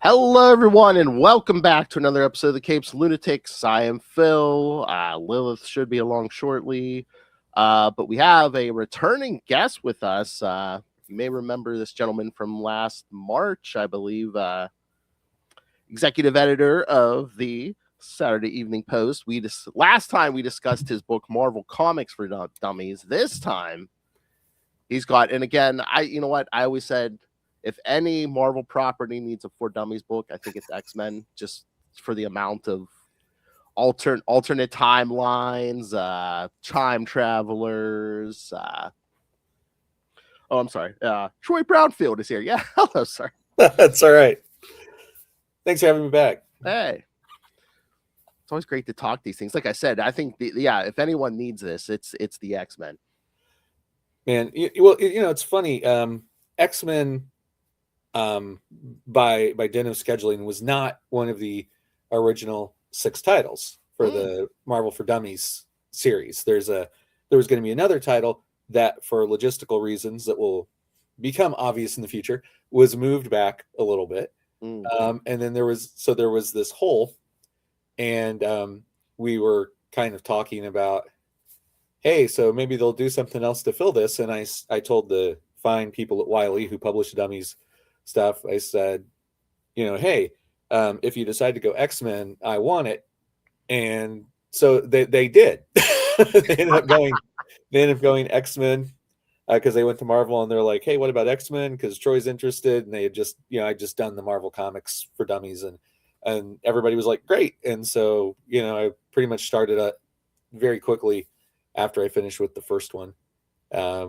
Hello, everyone, and welcome back to another episode of the CapesandLunatics. I am Phil. Lilith should be along shortly, but we have a returning guest with us. You may remember this gentleman from last March, I believe, executive editor of the Saturday Evening Post. Last time we discussed his book, Marvel Comics for Dummies. This time, he's got, and again, you know what? I always said, if any Marvel property needs a For Dummies book, I think it's X-Men, just for the amount of alternate timelines, time travelers. I'm sorry. Troy Brownfield is here. Yeah, hello, sir. That's all right. Thanks for having me back. Hey. It's always great to talk these things. Like I said, I think, if anyone needs this, it's the X-Men. Man, it's funny. X-Men, by dint of scheduling, was not one of the original 6 titles for the Marvel for Dummies series. There was going to be another title that, for logistical reasons that will become obvious in the future, was moved back a little bit. And then there was this hole, and we were kind of talking about, hey, so maybe they'll do something else to fill this. And I told the fine people at Wiley who published Dummies stuff, I said, hey, if you decide to go X-Men, I want it. And so they did. they ended up going X-Men because they went to Marvel and they're like, hey, what about X-Men? Because Troy's interested. And they had just, I'd just done the Marvel Comics for Dummies, and everybody was like, great. And so, I pretty much started very quickly after I finished with the first one,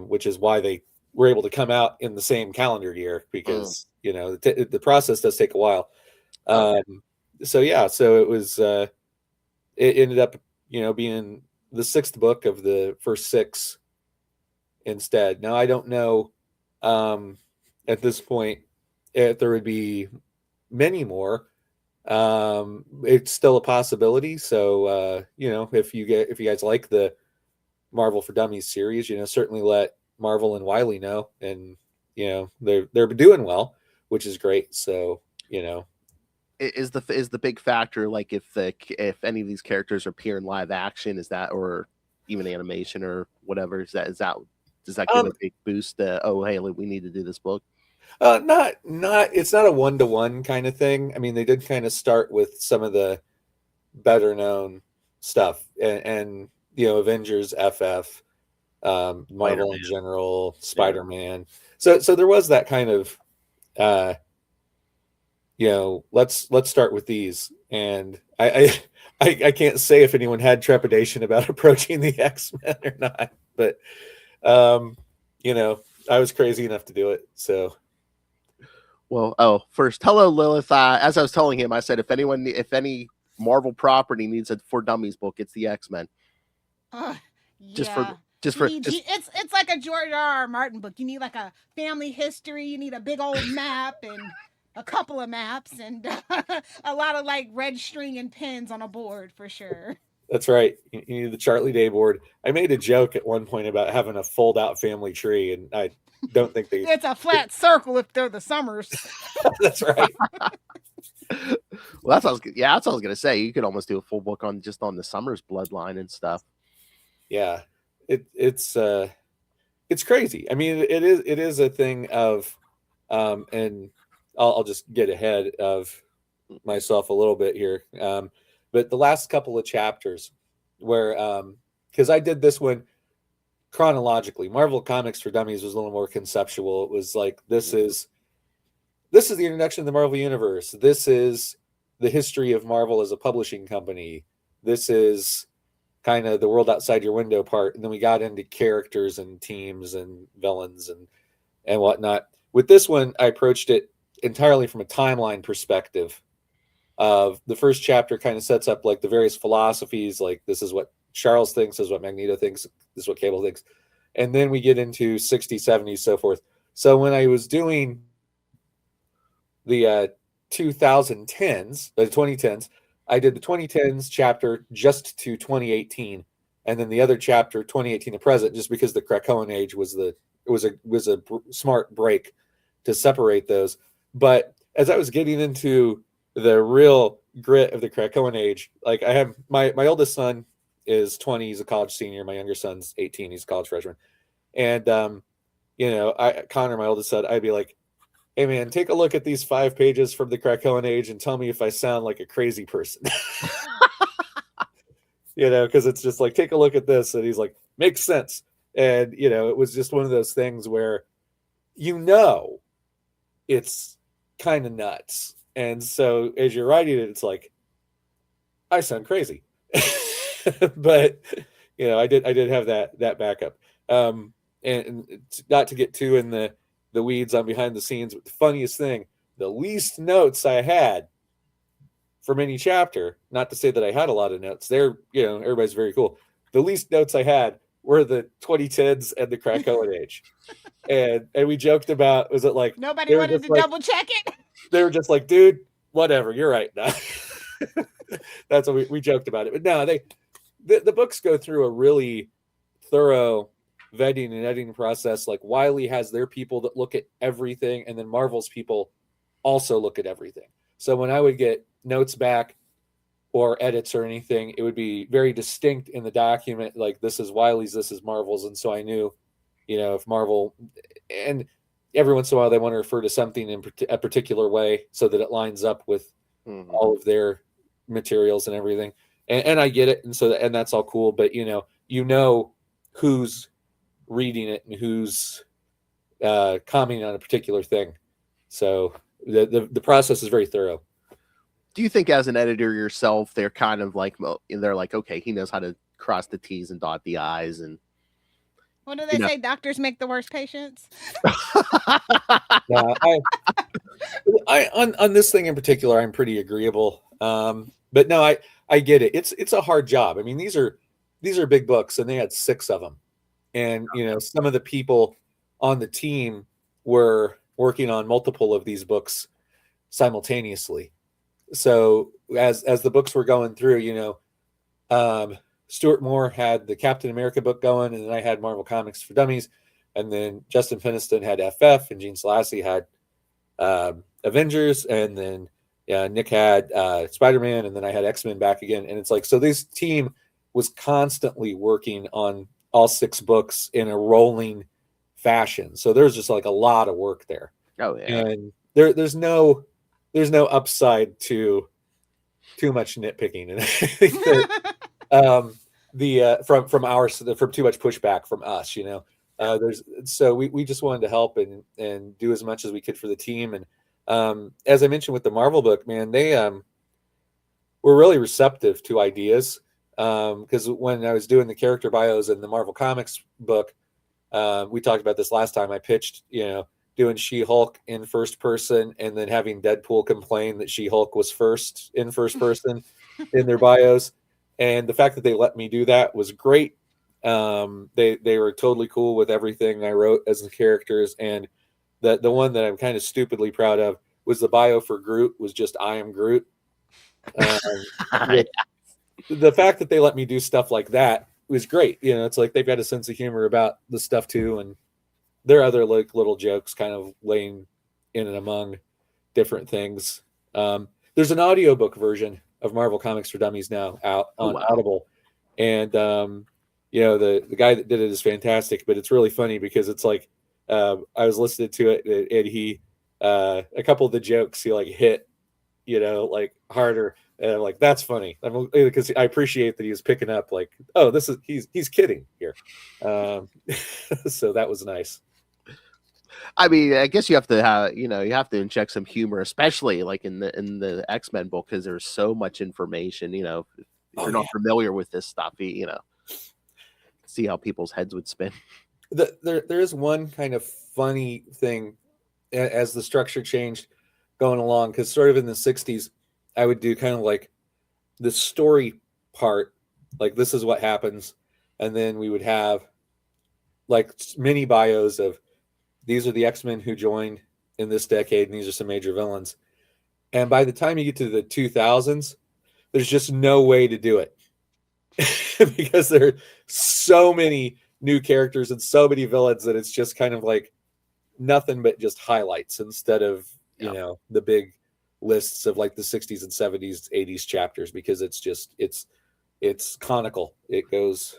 which is why they were able to come out in the same calendar year, because the process does take a while. So it was it ended up being the 6th book of the first 6 instead. Now I don't know at this point if there would be many more. It's still a possibility. So if you guys like the Marvel for Dummies series, certainly let Marvel and Wiley know, and they're doing well, which is great. So is the big factor, like if any of these characters appear in live action, is that, or even animation or whatever, does that give a big boost? Hey, we need to do this book. Not it's not a 1-to-1 kind of thing. I mean, they did kind of start with some of the better known stuff, and Avengers, FF, Marvel in general, Spider-Man. So there was that kind of let's start with these. And I can't say if anyone had trepidation about approaching the X-Men or not, but I was crazy enough to do it. So first, hello, Lilith. As I was telling him, I said, if any Marvel property needs a For Dummies book, it's the X-Men. Yeah. It's like a George R.R. Martin book. You need like a family history. You need a big old map and a couple of maps and a lot of like red string and pins on a board for sure. That's right. You need the Charlie Day board. I made a joke at one point about having a fold-out family tree, and I don't think they. It's a flat circle if they're the Summers. That's right. Well, that's what I was gonna say. You could almost do a full book on the Summers bloodline and stuff. Yeah, it's crazy. I mean, it is a thing of, and I'll just get ahead of myself a little bit here. But the last couple of chapters, where because I did this one chronologically, Marvel Comics for Dummies was a little more conceptual. It was like, this is the introduction of the Marvel Universe. This is the history of Marvel as a publishing company. This is kind of the world outside your window part. And then we got into characters and teams and villains and whatnot. With this one, I approached it entirely from a timeline perspective. Of the first chapter kind of sets up like the various philosophies, like this is what Charles thinks, this is what Magneto thinks, this is what Cable thinks. And then we get into 60s, 70s, so forth. So when I was doing the 2010s, the 2010s, I did the 2010s chapter just to 2018, and then the other chapter 2018 to present, just because the Krakoan age was a smart break to separate those. But as I was getting into the real grit of the Krakoan age, like I have my oldest son is 20, he's a college senior. My younger son's 18, he's a college freshman. And Connor, my oldest son, I'd be like, hey man, take a look at these 5 pages from the Krakoan age and tell me if I sound like a crazy person. Because it's just like, take a look at this. And he's like, makes sense. And, it was just one of those things where, it's kind of nuts. And so as you're writing it, it's like, I sound crazy. But, I did have that backup. And not to get too in the weeds on behind the scenes, but the funniest thing, the least notes I had from any chapter, not to say that I had a lot of notes, everybody's very cool. The least notes I had were the 2010s and the Krakoan age. And we joked about, was it like nobody wanted to double check it? They were just like, dude, whatever, you're right. No. That's what we joked about it. But no, the books go through a really thorough vetting and editing process. Like Wiley has their people that look at everything, and then Marvel's people also look at everything. So when I would get notes back or edits or anything, it would be very distinct in the document. Like, this is Wiley's, this is Marvel's. And so I knew, if Marvel, and every once in a while they want to refer to something in a particular way so that it lines up with all of their materials and everything. And I get it. And so, and that's all cool. But, who's reading it and who's commenting on a particular thing. So the process is very thorough. Do you think as an editor yourself, they're kind of like, they're like, okay, he knows how to cross the T's and dot the I's, and what do they say? Doctors make the worst patients. On this thing in particular, I'm pretty agreeable. But no, I get it. It's a hard job. I mean, these are big books, and they had 6 of them. And, some of the people on the team were working on multiple of these books simultaneously. So as the books were going through, Stuart Moore had the Captain America book going, and then I had Marvel Comics for Dummies. And then Justin Peniston had FF, and Gene Selassie had Avengers. And then Nick had Spider-Man, and then I had X-Men back again. And it's like, so this team was constantly working on all 6 books in a rolling fashion. So there's just like a lot of work there. Oh yeah. And there's no upside to too much nitpicking. And I think that from too much pushback from us, we just wanted to help and do as much as we could for the team. And as I mentioned with the Marvel book, man, they were really receptive to ideas. Because when I was doing the character bios in the Marvel Comics book, we talked about this last time. I pitched, doing She-Hulk in first person, and then having Deadpool complain that She-Hulk was in first person in their bios. And the fact that they let me do that was great. They were totally cool with everything I wrote as the characters. And the one that I'm kind of stupidly proud of was the bio for Groot was just I am Groot. The fact that they let me do stuff like that was great. It's like they've got a sense of humor about the stuff too. And there are other like little jokes kind of laying in and among different things. There's an audiobook version of Marvel Comics for Dummies now out on Audible. And, the guy that did it is fantastic, but it's really funny because it's like, I was listening to it and he, a couple of the jokes he like hit, like harder. And I'm like, that's funny, because I appreciate that he was picking up like, oh, he's kidding here. So that was nice. I mean, I guess you have to have, you have to inject some humor, especially like in the X-Men book, because there's so much information. If you're not familiar with this stuff, see how people's heads would spin. There is one kind of funny thing as the structure changed going along, because sort of in the 60s, I would do kind of like the story part, like this is what happens. And then we would have like mini bios of these are the X-Men who joined in this decade, and these are some major villains. And by the time you get to the 2000s, there's just no way to do it because there are so many new characters and so many villains that it's just kind of like nothing but just highlights instead of you know, the big lists of like the 60s and 70s, 80s chapters, because it's conical. It goes.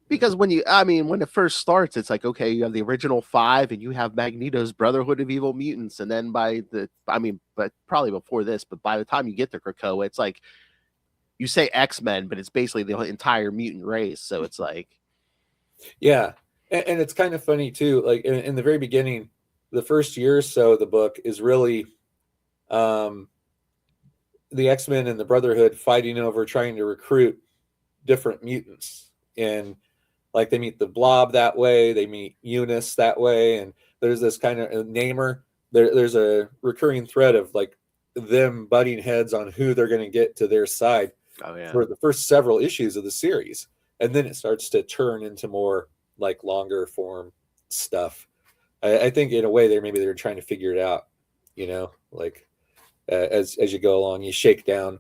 Because when it first starts, it's like, okay, you have the original 5 and you have Magneto's Brotherhood of Evil Mutants. And then but probably before this, but by the time you get to Krakoa, it's like, you say X-Men, but it's basically the entire mutant race. So it's like. Yeah. And it's kind of funny too. Like in the very beginning, the first year or so of the book is really the X-Men and the Brotherhood fighting over trying to recruit different mutants. And like they meet the Blob that way, they meet Eunice that way, and there's this kind of Namer. There's a recurring thread of like them butting heads on who they're going to get to their side for the first several issues of the series, and then it starts to turn into more like longer form stuff. I think in a way they're trying to figure it out, you know, like as you go along, you shake down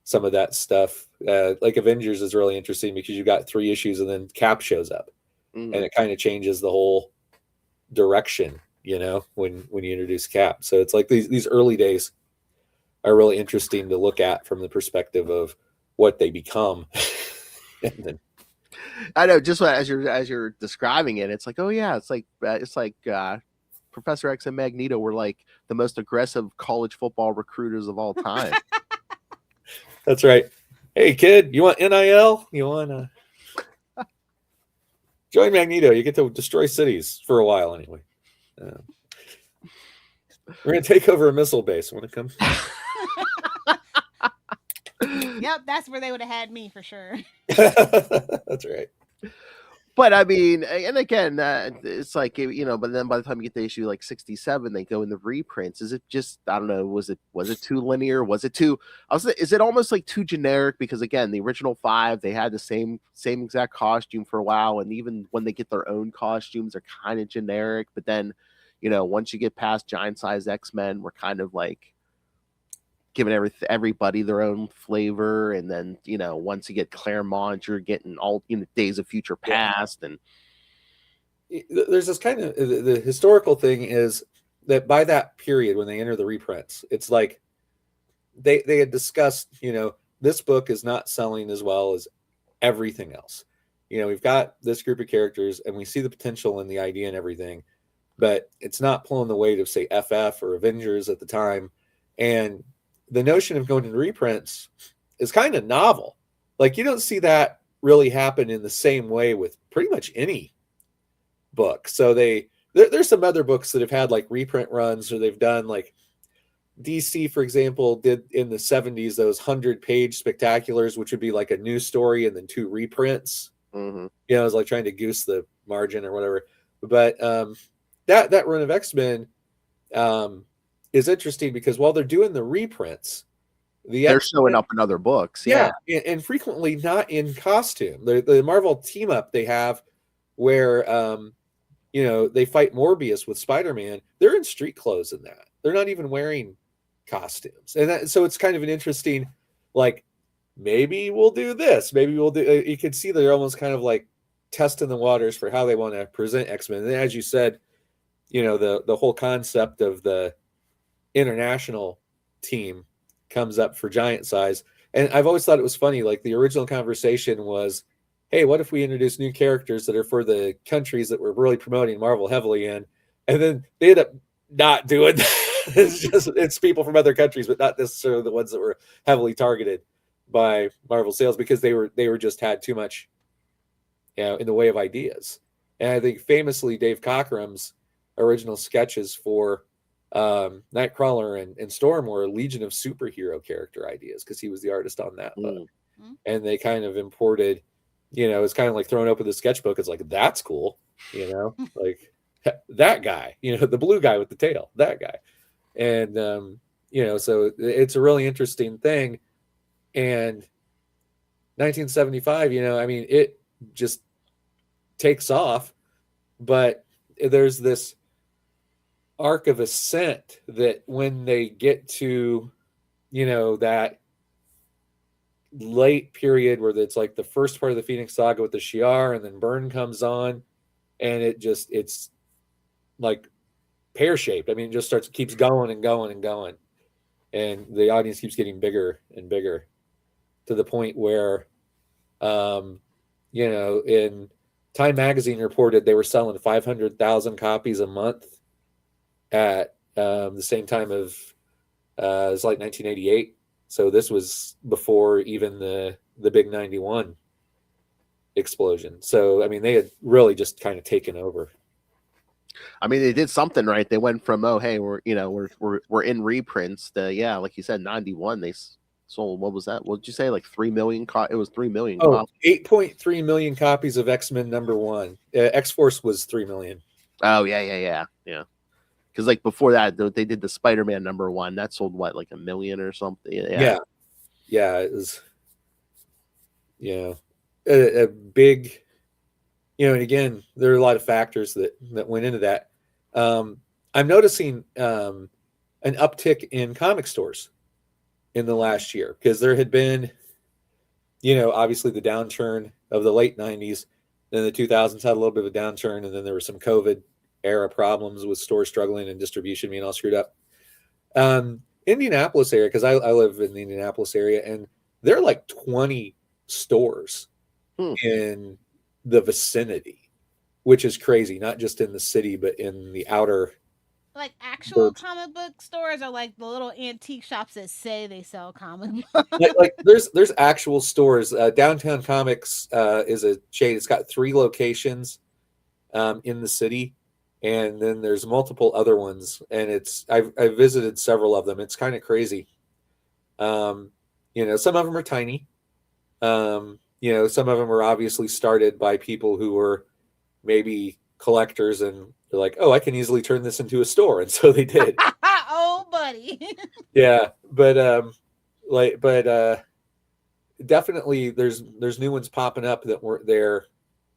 some of that stuff. Like Avengers is really interesting because you got 3 issues and then Cap shows up, and it kind of changes the whole direction, you know, when you introduce Cap. So it's like these early days are really interesting to look at from the perspective of what they become. And then, I know, just as you're describing it, it's like, oh yeah, it's like Professor X and Magneto were like the most aggressive college football recruiters of all time. That's right. Hey kid, you want NIL? You want to join Magneto? You get to destroy cities for a while anyway. We're gonna take over a missile base. Want to come? Yep, that's where they would have had me for sure. That's right. But I mean, and again, it's like, you know, but then by the time you get to issue like 67, they go in the reprints. Is it just, I don't know, was it too linear? Was it too, is it almost like too generic? Because again, the original 5, they had the same exact costume for a while. And even when they get their own costumes, they're kind of generic. But then, you know, once you get past giant size X-Men, we're kind of like giving everybody their own flavor. And then, you know, once you get Claremont, you're getting all, you know, Days of Future Past. And there's this kind of, the historical thing is that by that period when they enter the reprints, it's like they had discussed, you know, this book is not selling as well as everything else. You know, we've got this group of characters and we see the potential in the idea and everything, but it's not pulling the weight of, say, FF or Avengers at the time. And the notion of going to reprints is kind of novel. Like you don't see that really happen in the same way with pretty much any book. So there's some other books that have had like reprint runs, or they've done like DC, for example, did in the 70s those 100-page spectaculars, which would be like a new story and then 2 reprints. You know, it was like trying to goose the margin or whatever. But that run of X-Men is interesting because while they're doing the reprints, they're showing up in other books. Yeah. And frequently not in costume. The Marvel team up they have where you know, they fight Morbius with Spider-Man. They're in street clothes in that. They're not even wearing costumes. And so it's kind of an interesting, like, maybe we'll do this. Maybe we'll do, you can see they're almost kind of like testing the waters for how they want to present X-Men. And as you said, you know, the whole concept of the international team comes up for giant size. And I've always thought it was funny, like the original conversation was, hey, what if we introduce new characters that are for the countries that we're really promoting Marvel heavily in? And then they end up not doing that. It's people from other countries, but not necessarily the ones that were heavily targeted by Marvel sales, because they were just had too much, you know, in the way of ideas. And I think famously Dave Cockrum's original sketches for Nightcrawler and Storm were a legion of superhero character ideas, because he was the artist on that book. And they kind of imported, you know, it's kind of like throwing open the sketchbook. It's like, that's cool, you know, like that guy, you know, the blue guy with the tail, that guy. And, you know, so it's a really interesting thing. And 1975, you know, I mean, it just takes off, but there's this arc of ascent that when they get to, you know, that late period where it's like the first part of the Phoenix Saga with the Shi'ar, and then Byrne comes on, and it's like pear-shaped. I mean, it just keeps going and going and going. And the audience keeps getting bigger and bigger to the point where, in Time Magazine reported they were selling 500,000 copies a month at the same time of it was like 1988. So this was before even the big 91 explosion. So, I mean, they had really just kind of taken over. I mean, they did something right. They went from, oh, hey, we're in reprints to, like you said, 91. They sold, what was that? What did you say? Like 3 million? It was 3 million. Oh, 8.3 million copies of X-Men #1. X-Force was 3 million. Oh, yeah. Because like before that, they did the Spider-Man #1. That sold what, like 1 million or something? Yeah. It was, a big, and again, there are a lot of factors that went into that. I'm noticing an uptick in comic stores in the last year, because there had been, obviously the downturn of the late 90s, then the 2000s had a little bit of a downturn, and then there were some COVID era problems with stores struggling and distribution being all screwed up. Indianapolis area, because I live in the Indianapolis area, and there are like 20 stores in the vicinity, which is crazy. Not just in the city, but in the outer. Like actual comic book stores, or like the little antique shops that say they sell comic books? like there's actual stores. Downtown Comics is a chain. It's got 3 locations in the city, and then there's multiple other ones. And I've visited several of them. It's kind of crazy. Some of them are tiny. Some of them are obviously started by people who were maybe collectors, and they're like, oh, I can easily turn this into a store. And so they did. Oh, buddy. Yeah. But definitely there's new ones popping up that weren't there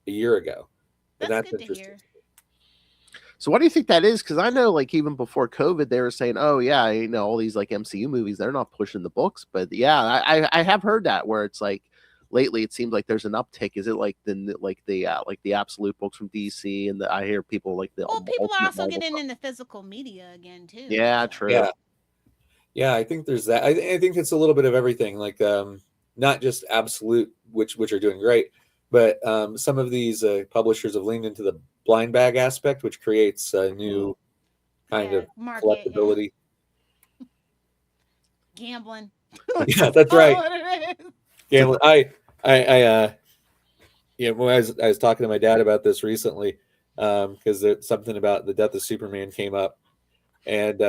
a year ago. That's good to hear. So what do you think that is? Because I know, like, even before COVID, they were saying, oh, yeah, all these, like, MCU movies, they're not pushing the books. But, yeah, I have heard that, where it's, like, lately it seems like there's an uptick. Is it, like, the absolute books from DC? And I hear people, like, people are also getting into physical media again, too. Yeah, true. Yeah, I think there's that. I think it's a little bit of everything. Like, not just absolute, which are doing great, but some of these publishers have leaned into the blind bag aspect, which creates a new kind of market, collectability. Gambling. Yeah, that's right. Gambling. I was talking to my dad about this recently, because something about the death of Superman came up, and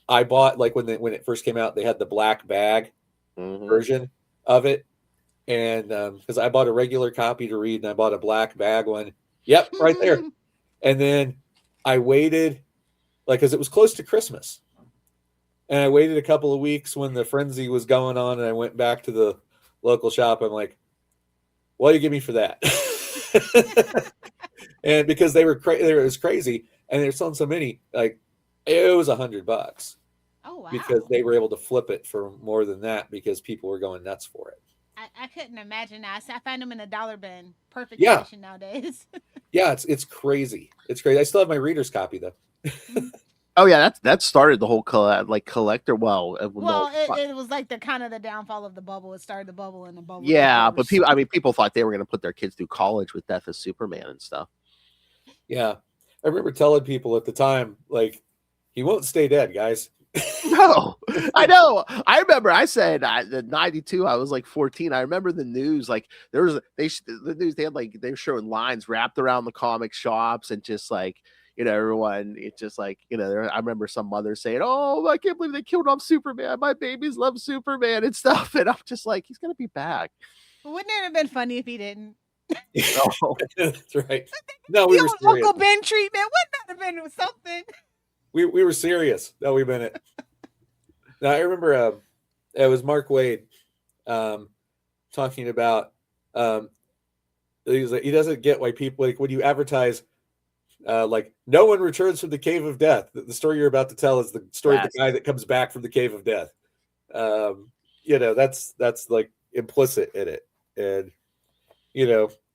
I bought, like, when it first came out, they had the black bag version of it, and because I bought a regular copy to read, and I bought a black bag one. Yep, right there. And then I waited, like, because it was close to Christmas, and I waited a couple of weeks when the frenzy was going on, and I went back to the local shop. I'm like, what do you give me for that? And because it was crazy, and they're selling so many, like, it was $100. Oh, wow. Because they were able to flip it for more than that, because people were going nuts for it. I couldn't imagine that. I find them in a dollar bin. Perfect condition nowadays. Yeah, it's crazy. It's crazy. I still have my reader's copy, though. Oh yeah, that started the whole collector. Well, it was like the kind of the downfall of the bubble. It started the bubble, and the bubble. Yeah, but people thought they were going to put their kids through college with Death of Superman and stuff. Yeah, I remember telling people at the time, like, he won't stay dead, guys. No, I know. I remember I said in 92, I was like 14. I remember the news, like there was the news. They were showing lines wrapped around the comic shops, and just like, everyone, it's just like, I remember some mother saying, oh, I can't believe they killed off Superman. My babies love Superman and stuff. And I'm just like, he's going to be back. Wouldn't it have been funny if he didn't? No. That's right. No, we were serious. Uncle Ben treatment. Wouldn't that have been something? We were serious. No, we meant it. Now, I remember it was Mark Waid talking about he doesn't get why people, like, when you advertise like, no one returns from the cave of death. The story you're about to tell is the story of the guy that comes back from the cave of death. That's like implicit in it. And,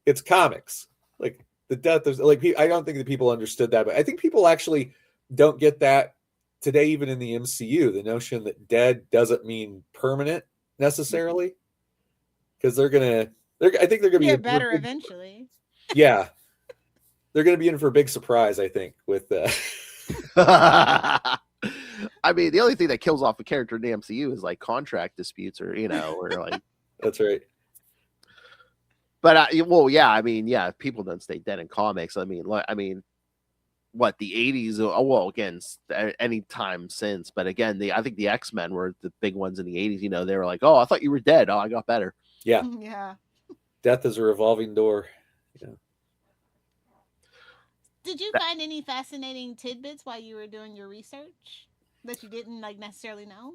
it's comics. Like, the death of, like, I don't think that people understood that, but I think people actually don't get that today, even in the MCU, the notion that dead doesn't mean permanent necessarily, because I think they're gonna get better eventually. Yeah, they're gonna be in for a big surprise, I think, with I mean, the only thing that kills off a character in the MCU is like contract disputes, or or like. That's right. But well, yeah, I mean, yeah, people don't stay dead in comics. I mean, what the 80s? Well, again, any time since. But again, I think the X-Men were the big ones in the 80s. They were like, "Oh, I thought you were dead. Oh, I got better." Yeah, yeah. Death is a revolving door. Yeah. Did you find any fascinating tidbits while you were doing your research that you didn't necessarily know?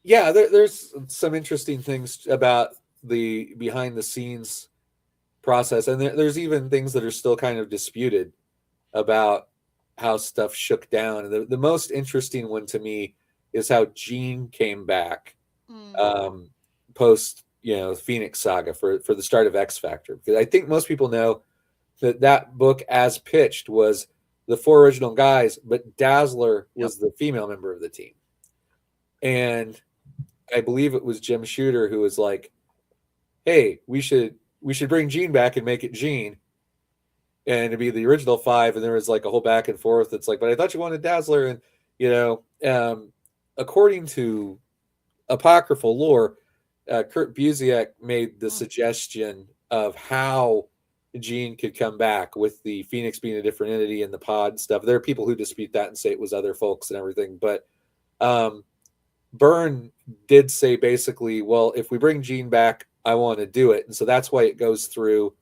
Yeah, there's some interesting things about the behind the scenes process, and there's even things that are still kind of disputed about how stuff shook down. And the most interesting one to me is how Jean came back post Phoenix Saga for the start of X Factor, because I think most people know that book as pitched was the 4 original guys, but Dazzler was the female member of the team. And I believe it was Jim Shooter who was like, hey, we should bring Jean back and make it Jean, and it'd be the original 5. And there was like a whole back and forth. It's like, but I thought you wanted Dazzler. And according to apocryphal lore, Kurt Busiek made the suggestion of how Jean could come back, with the Phoenix being a different entity and the pod and stuff. There are people who dispute that and say it was other folks and everything, but Byrne did say basically, well, if we bring Jean back, I want to do it. And so that's why it goes through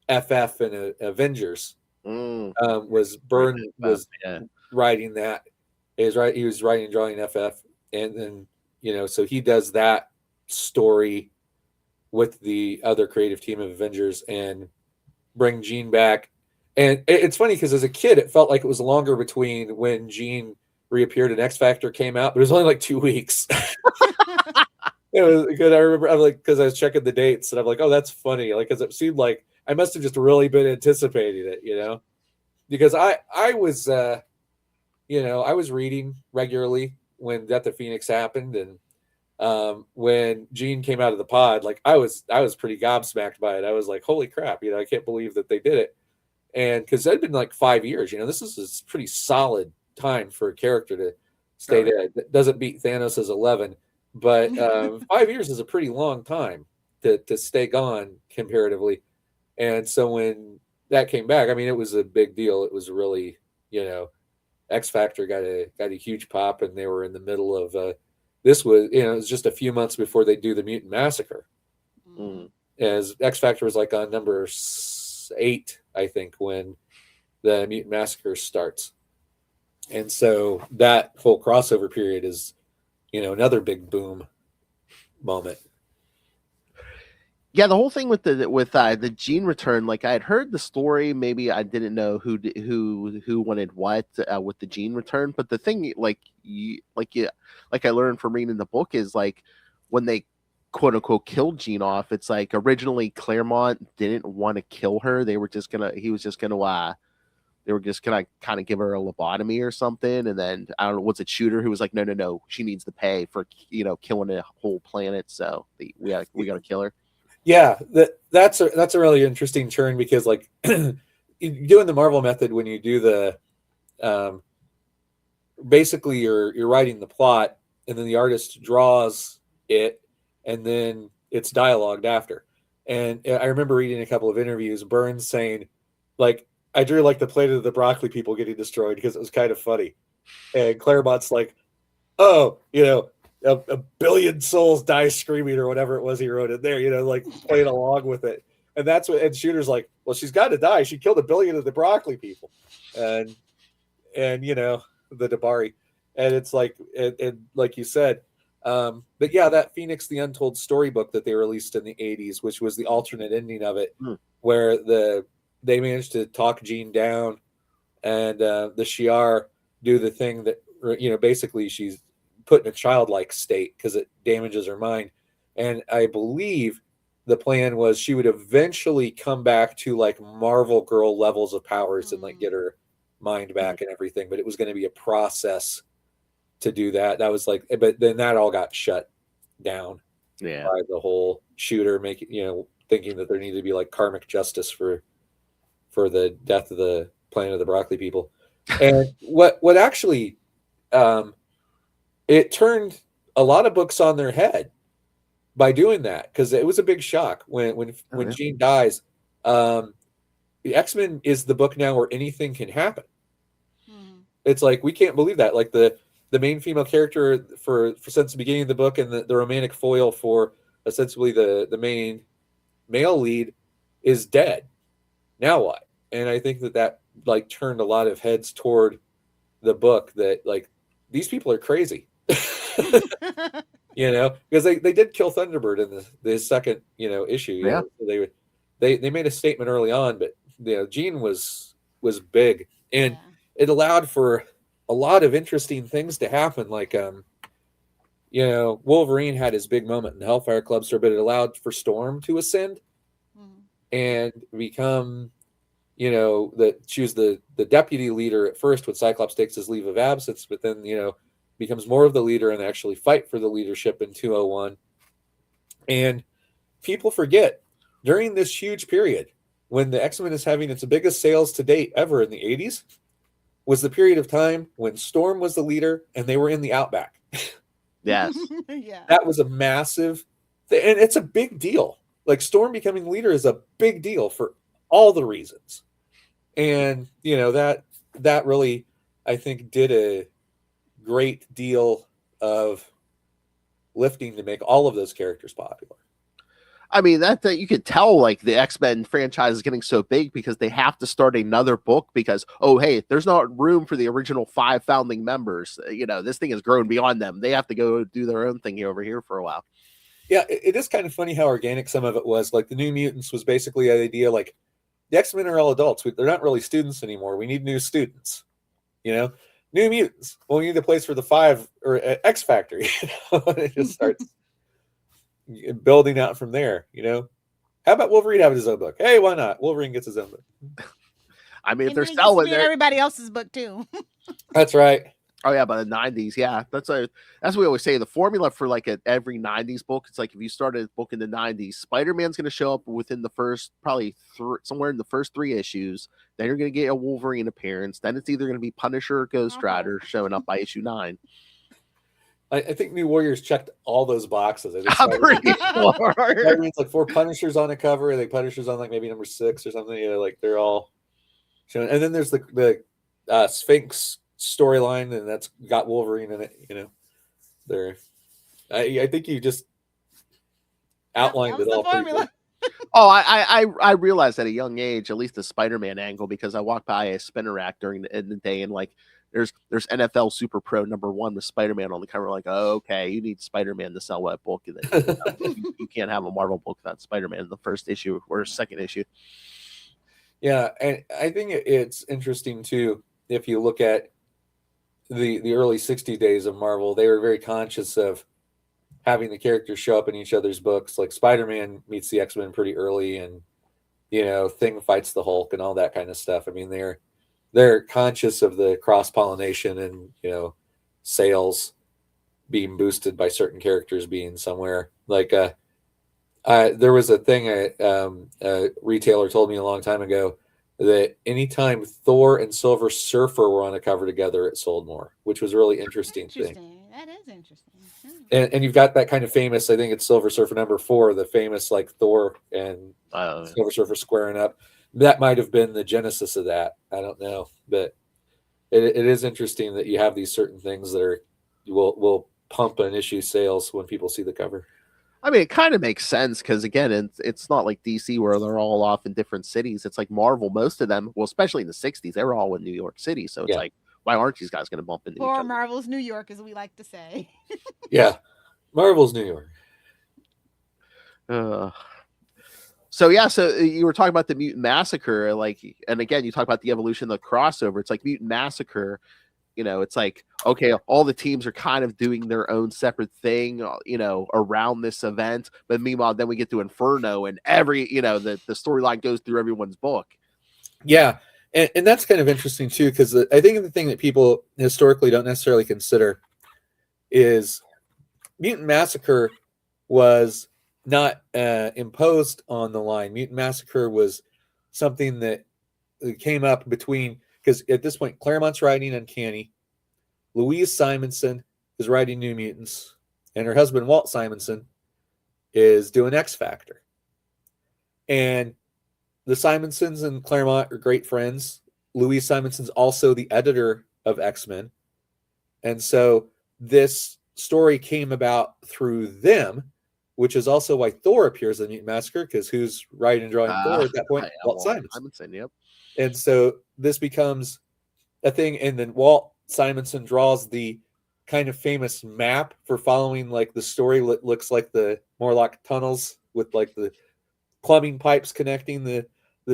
FF and Avengers. Was Byrne was writing that. He was writing and drawing FF. And then, so he does that story with the other creative team of Avengers and bring Jean back. And it's funny because as a kid, it felt like it was longer between when Jean reappeared and X Factor came out, but it was only like 2 weeks. It was good. I remember, I'm like, because I was checking the dates, and I'm like, oh, that's funny. Like, because it seemed like I must have just really been anticipating it, because I was, I was reading regularly when Death of Phoenix happened, and when Jean came out of the pod, like I was pretty gobsmacked by it. I was like, holy crap, I can't believe that they did it. And because it had been like 5 years, this is a pretty solid time for a character to stay dead. It doesn't beat Thanos' 11, but 5 years is a pretty long time to stay gone comparatively. And so when that came back, I mean, it was a big deal. It was really, X Factor got a huge pop, and they were in the middle of this was, it was just a few months before they do the Mutant Massacre. As X Factor was like on number 8, I think, when the Mutant Massacre starts. And so that whole crossover period is, another big boom moment. Yeah, the whole thing with the Jean return, like I had heard the story, maybe I didn't know who wanted what with the Jean return. But the thing, like I learned from reading the book, is like when they quote unquote killed Jean off, it's like originally Claremont didn't want to kill her. They were just gonna kind of give her a lobotomy or something, and then I don't know, was it Shooter who was like, no, she needs to pay for killing a whole planet, so we gotta kill her. Yeah, that's a really interesting turn, because like doing the Marvel method, when you do the basically you're writing the plot, and then the artist draws it, and then it's dialogued after. And I remember reading a couple of interviews, Burns saying, like, I drew like the planet of the broccoli people getting destroyed because it was kind of funny. And Claremont's like, oh, a billion souls die screaming, or whatever it was he wrote in there, like playing along with it. And that's what, and Shooter's like, well, she's got to die. She killed 1 billion of the broccoli people. And the Dabari. And it's like, and like you said, but yeah, that Phoenix the Untold storybook that they released in the 80s, which was the alternate ending of it, where they managed to talk Jean down, and the Shi'ar do the thing that, basically she's put in a childlike state because it damages her mind. And I believe the plan was she would eventually come back to like Marvel Girl levels of powers and like get her mind back and everything, but it was going to be a process to do that. That was like, but then that all got shut down by the whole shooter thinking that there needed to be like karmic justice for the death of the Planet of the Broccoli people. And what actually, it turned a lot of books on their head by doing that, because it was a big shock when Jean dies. The X-Men is the book now where anything can happen. It's like, we can't believe that. Like the main female character for since the beginning of the book, and the romantic foil for ostensibly the main male lead is dead. Now what? And I think that like turned a lot of heads toward the book, that like these people are crazy. Because they did kill Thunderbird in the second issue. So they made a statement early on, but Jean was big, and it allowed for a lot of interesting things to happen. Like Wolverine had his big moment in the Hellfire Club store, but it allowed for Storm to ascend and become she was the deputy leader at first when Cyclops takes his leave of absence, but then becomes more of the leader and actually fight for the leadership in 201. And people forget, during this huge period when the X-Men is having its biggest sales to date ever in the 80s, was the period of time when Storm was the leader and they were in the Outback. Yes. That was a massive thing, and it's a big deal. Like, Storm becoming leader is a big deal for all the reasons. And that really, I think, did a great deal of lifting to make all of those characters popular. I mean, that you could tell, like, the X-Men franchise is getting so big because they have to start another book because, oh, hey, there's not room for the original 5 founding members. This thing has grown beyond them. They have to go do their own thing over here for a while. Yeah, it is kind of funny how organic some of it was. Like, the New Mutants was basically the idea, like, the X-Men are all adults. They're not really students anymore. We need new students. New Mutants. Well, we need a place for the 5 or X Factor. It just starts building out from there. How about Wolverine having his own book? Hey, why not? Wolverine gets his own book. I mean, if they're selling everybody else's book too. That's right. Oh yeah, by the 90s, yeah. That's what we always say. The formula for like every 90s book, it's like if you started a book in the 90s, Spider-Man's going to show up within the first probably somewhere in the first 3 issues. Then you're going to get a Wolverine appearance. Then it's either going to be Punisher or Ghost Rider showing up by issue 9. I think New Warriors checked all those boxes. I'm pretty sure. That means like 4 Punishers on a cover, and Punishers on like maybe number 6 or something. Like they're all showing. And then there's the Sphinx storyline, and that's got Wolverine in it. I think you just outlined it all. Oh, I realized at a young age, at least the Spider-Man angle, because I walked by a spinner rack during the day, and like there's NFL Super Pro #1 with Spider-Man on the cover. Like, oh, okay, you need Spider-Man to sell that book, and then you can't have a Marvel book without Spider-Man in the first issue or second issue. Yeah, and I think it's interesting too. If you look at the early 60 days of Marvel, they were very conscious of having the characters show up in each other's books. Like Spider-Man meets the X-Men pretty early, and Thing fights the Hulk and all that kind of stuff. I mean, they're conscious of the cross-pollination and sales being boosted by certain characters being somewhere. Like there was a thing a retailer told me a long time ago, that anytime Thor and Silver Surfer were on a cover together, it sold more, which was a really interesting thing. That is interesting. And you've got that kind of famous, I think it's Silver Surfer #4, the famous like Thor and Silver Surfer squaring up. That might have been the genesis of that. I don't know, but it is interesting that you have these certain things that will pump an issue sales when people see the cover. I mean, it kind of makes sense because, again, it's not like DC where they're all off in different cities. It's like Marvel, most of them, well, especially in the 60s, they were all in New York City. So it's like, why aren't these guys going to bump into each other? Or Marvel's New York, as we like to say. Yeah, Marvel's New York. So you were talking about the Mutant Massacre, and again, you talk about the evolution of the crossover. It's like Mutant Massacre. It's like, okay, all the teams are kind of doing their own separate thing, around this event. But meanwhile, then we get to Inferno, and the storyline goes through everyone's book. Yeah. And that's kind of interesting too, because I think the thing that people historically don't necessarily consider is Mutant Massacre was not imposed on the line. Mutant Massacre was something that came up between, because at this point Claremont's writing Uncanny, Louise Simonson is writing New Mutants, and her husband Walt Simonson is doing X Factor. And the Simonsons and Claremont are great friends. Louise Simonson's also the editor of X-Men. And so this story came about through them, which is also why Thor appears in Mutant Massacre, because who's writing and drawing Thor at that point? Walt Simonson. Yep. And so this becomes a thing, and then Walt Simonson draws the kind of famous map for following like the story that looks like the Morlock tunnels with like the plumbing pipes connecting the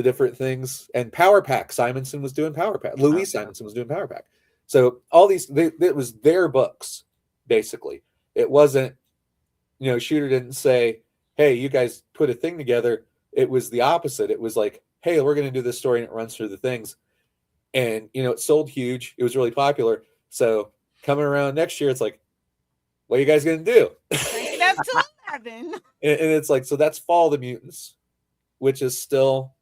different things. And Power Pack, Simonson was doing Power Pack. Louise Simonson was doing Power Pack. So all these, it was their books, basically. It wasn't, Shooter didn't say, hey, you guys put a thing together. It was the opposite. It was like, hey, we're going to do this story, and it runs through the things. And, it sold huge. It was really popular. So coming around next year, it's like, what are you guys going to do? Crank it up to 11. And it's like, so that's Fall of the Mutants, which is still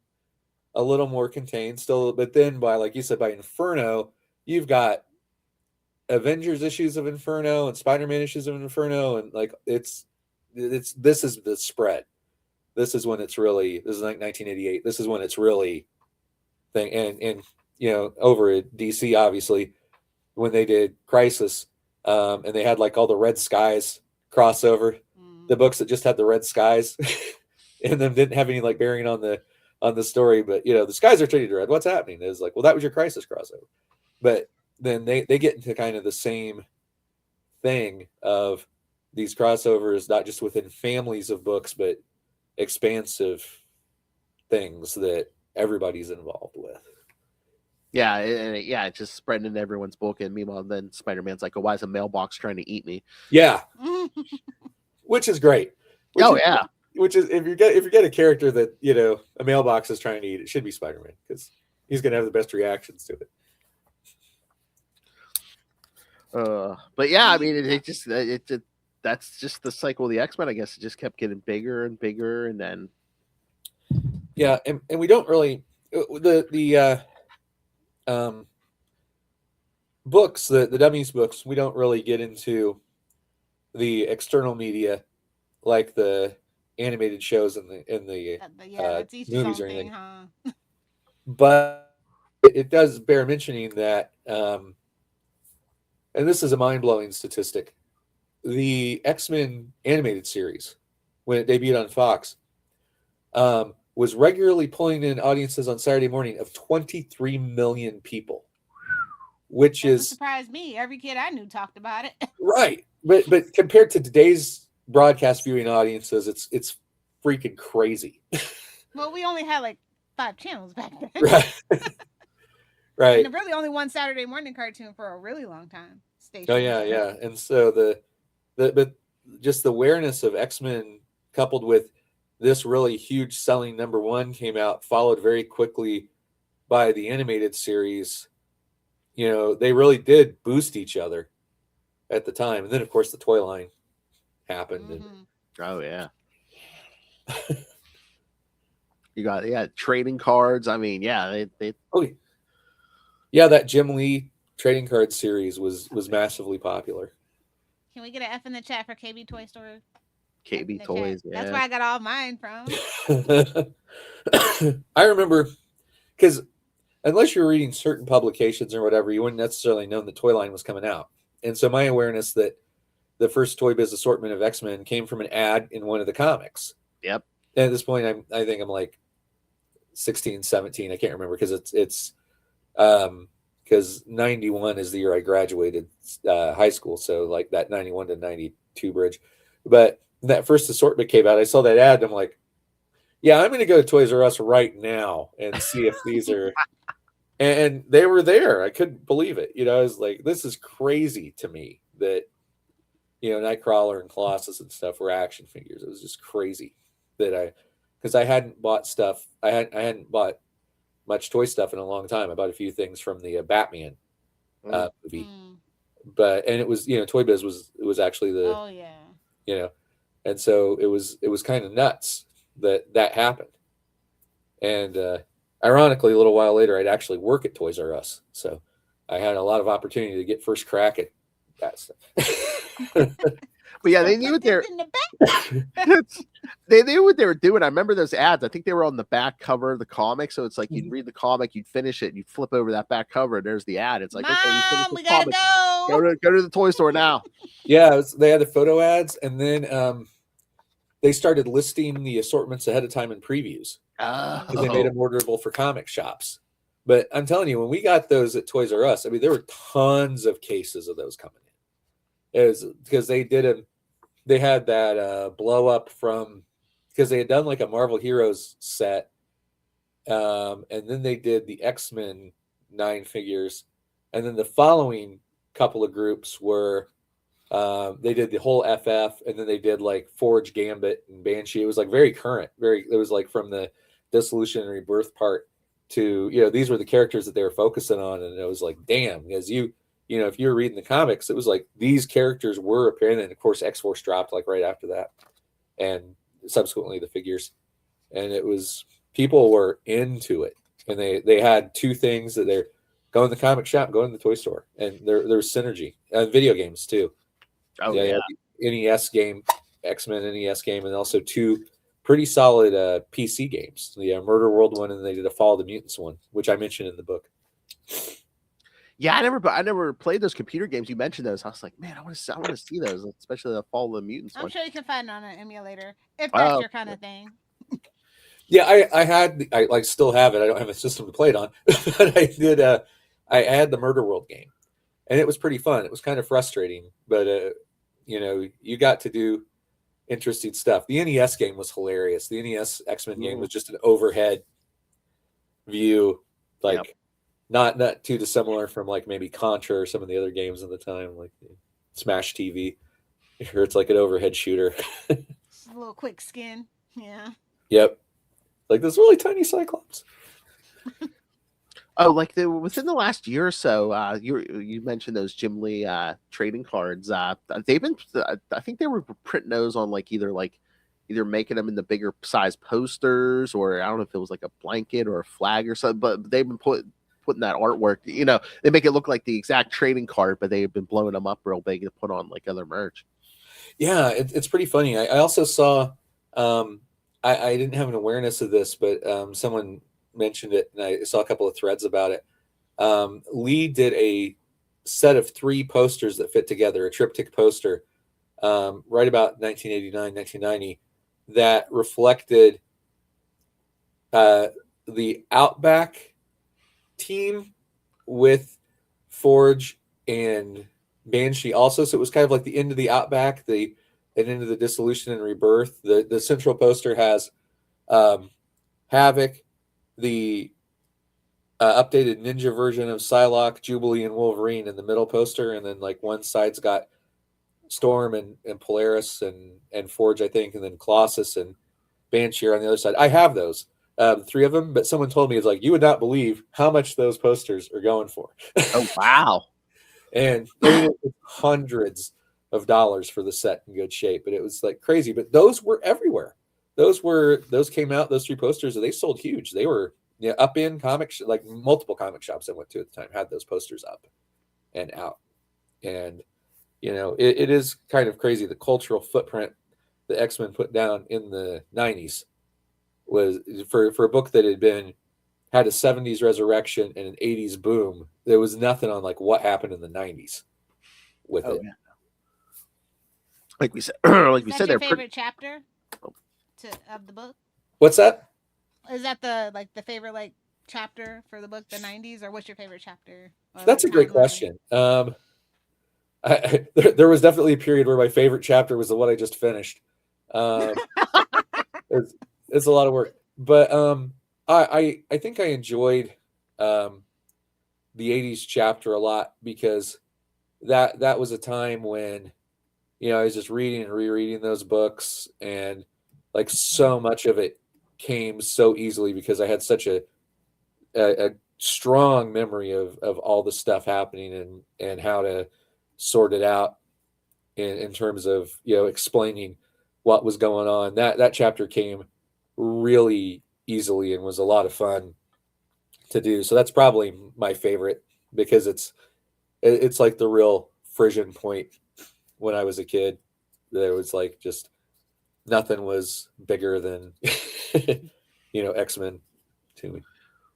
a little more contained, but then by, like you said, by Inferno, you've got Avengers issues of Inferno and Spider-Man issues of Inferno, and like this is the spread. This is when it's really, this is like 1988. This is when it's really thing. And over at DC, obviously, when they did Crisis, and they had like all the Red Skies crossover, the books that just had the red skies and them didn't have any like bearing on the story, but the skies are treated red. What's happening? It's like, well, that was your Crisis crossover. But then they get into kind of the same thing of these crossovers, not just within families of books, but expansive things that everybody's involved with. Yeah, it's just spreading into everyone's book. And meanwhile, then Spider-Man's like, oh, why is a mailbox trying to eat me? Yeah. Which is great. Which is if you get a character that a mailbox is trying to eat, it should be Spider-Man, because he's gonna have the best reactions to it. But yeah, I mean, that's just the cycle of the X-Men, I guess. It just kept getting bigger and bigger, and then and we don't really the books, the Dummies books, we don't really get into the external media like the animated shows and the movies or anything. But it does bear mentioning that, and this is a mind-blowing statistic, the X-Men animated series, when it debuted on Fox, was regularly pulling in audiences on Saturday morning of 23 million people, which is surprised me. Every kid I knew talked about it. Right. But compared to today's broadcast viewing audiences, it's freaking crazy. Well, we only had like 5 channels back then. Right. Right. And really only one Saturday morning cartoon for a really long time. Station. Oh yeah. And so but just the awareness of X-Men coupled with this really huge selling #1 came out, followed very quickly by the animated series. They really did boost each other at the time. And then of course the toy line happened. Mm-hmm. And oh yeah. You got trading cards. I mean, they that Jim Lee trading card series was massively popular. Can we get an F in the chat for KB Toy Store? KB Toys, yeah. That's where I got all mine from. I remember, because unless you're reading certain publications or whatever, you wouldn't necessarily know the toy line was coming out. And so my awareness that the first Toy Biz assortment of X-Men came from an ad in one of the comics. Yep. And at this point, I think I'm like 16, 17. I can't remember, because it's because 91 is the year I graduated high school. So like that 91 to 92 bridge. But that first assortment came out, I saw that ad, and I'm like, yeah, I'm going to go to Toys R Us right now and see if these are. And they were there. I couldn't believe it. I was like, this is crazy to me that, Nightcrawler and Colossus and stuff were action figures. It was just crazy that because I hadn't bought stuff. I hadn't bought much toy stuff in a long time. I bought a few things from the Batman movie, and it was, Toy Biz was actually and so it was kind of nuts that happened. And ironically, a little while later, I'd actually work at Toys R Us, so I had a lot of opportunity to get first crack at that stuff. But yeah, they knew what they knew what they were doing. I remember those ads. I think they were on the back cover of the comic. So it's like you'd read the comic, you'd finish it, you'd flip over that back cover, and there's the ad. It's like, Mom, okay, we gotta go to the toy store now. Yeah, they had the photo ads, and then they started listing the assortments ahead of time in previews. Because they made them orderable for comic shops. But I'm telling you, when we got those at Toys R Us, I mean, there were tons of cases of those coming in. It was because they had that blow up from, because they had done like a Marvel Heroes set, and then they did the X-Men 9 figures, and then the following couple of groups were they did the whole FF, and then they did like Forge, Gambit, and Banshee. It was like very current, it was like from the Dissolution and Rebirth part to, these were the characters that they were focusing on, and it was like, damn, because if you were reading the comics, it was like these characters were appearing, and of course X-Force dropped like right after that, and subsequently the figures, and it was, people were into it, and they had two things that they're go in the comic shop, go in the toy store, and there's synergy. Video games too. NES game, X-Men NES game, and also two pretty solid PC games, the Murder World one, and they did a Fall of the Mutants one, which I mentioned in the book. Yeah, I never played those computer games. You mentioned those. I was like, man, I want to see those, especially the Fall of the Mutants. I'm sure you can find it on an emulator if that's your kind of thing. Yeah, I still have it. I don't have a system to play it on, but I did. I had the Murder World game, and it was pretty fun. It was kind of frustrating, but you got to do interesting stuff. The NES game was hilarious. The NES X-Men game was just an overhead view, like not too dissimilar from like maybe Contra or some of the other games of the time, like Smash TV. Here it's like an overhead shooter. Just a little quick skin. Yeah. Yep. Like this really tiny Cyclops. Oh, like within the last year or so, you mentioned those Jim Lee trading cards. They've been, I think they were printing those on either making them in the bigger size posters, or I don't know if it was like a blanket or a flag or something. But they've been putting that artwork. They make it look like the exact trading card, but they've been blowing them up real big to put on like other merch. Yeah, it's pretty funny. I also saw. I didn't have an awareness of this, but someone mentioned it, and I saw a couple of threads about it. Lee did a set of 3 posters that fit together, a triptych poster, right about 1989, 1990, that reflected the Outback team with Forge and Banshee also. So it was kind of like the end of the Outback, and into the Dissolution and Rebirth. The central poster has Havoc, the updated ninja version of Psylocke, Jubilee, and Wolverine in the middle poster, and then like one side's got Storm and Polaris and Forge, I think, and then Colossus and Banshee on the other side. I have those, 3 of them, but someone told me, it's like, you would not believe how much those posters are going for. Oh, wow. And it's hundreds of dollars for the set in good shape, but it was like crazy. But those were everywhere. Those came out, those 3 posters, and they sold huge. They were up in comics, like multiple comic shops I went to at the time had those posters up and out. And it is kind of crazy, the cultural footprint the X-Men put down in the 90s was for a book that had a 70s resurrection and an 80s boom. There was nothing on like what happened in the 90s with it. Yeah. Like we said, your favorite chapter of the book? What's that? Is that the favorite chapter for the book, the 90s, or what's your favorite chapter? That's a great question. There was definitely a period where my favorite chapter was the one I just finished. It's a lot of work, but I think I enjoyed the 80s chapter a lot, because that was a time when I was just reading and rereading those books, and like so much of it came so easily because I had such a a strong memory of all the stuff happening and how to sort it out in terms of, explaining what was going on. That chapter came really easily and was a lot of fun to do. So that's probably my favorite, because it's like the real frisson point when I was a kid. There was like just nothing was bigger than X-Men to me.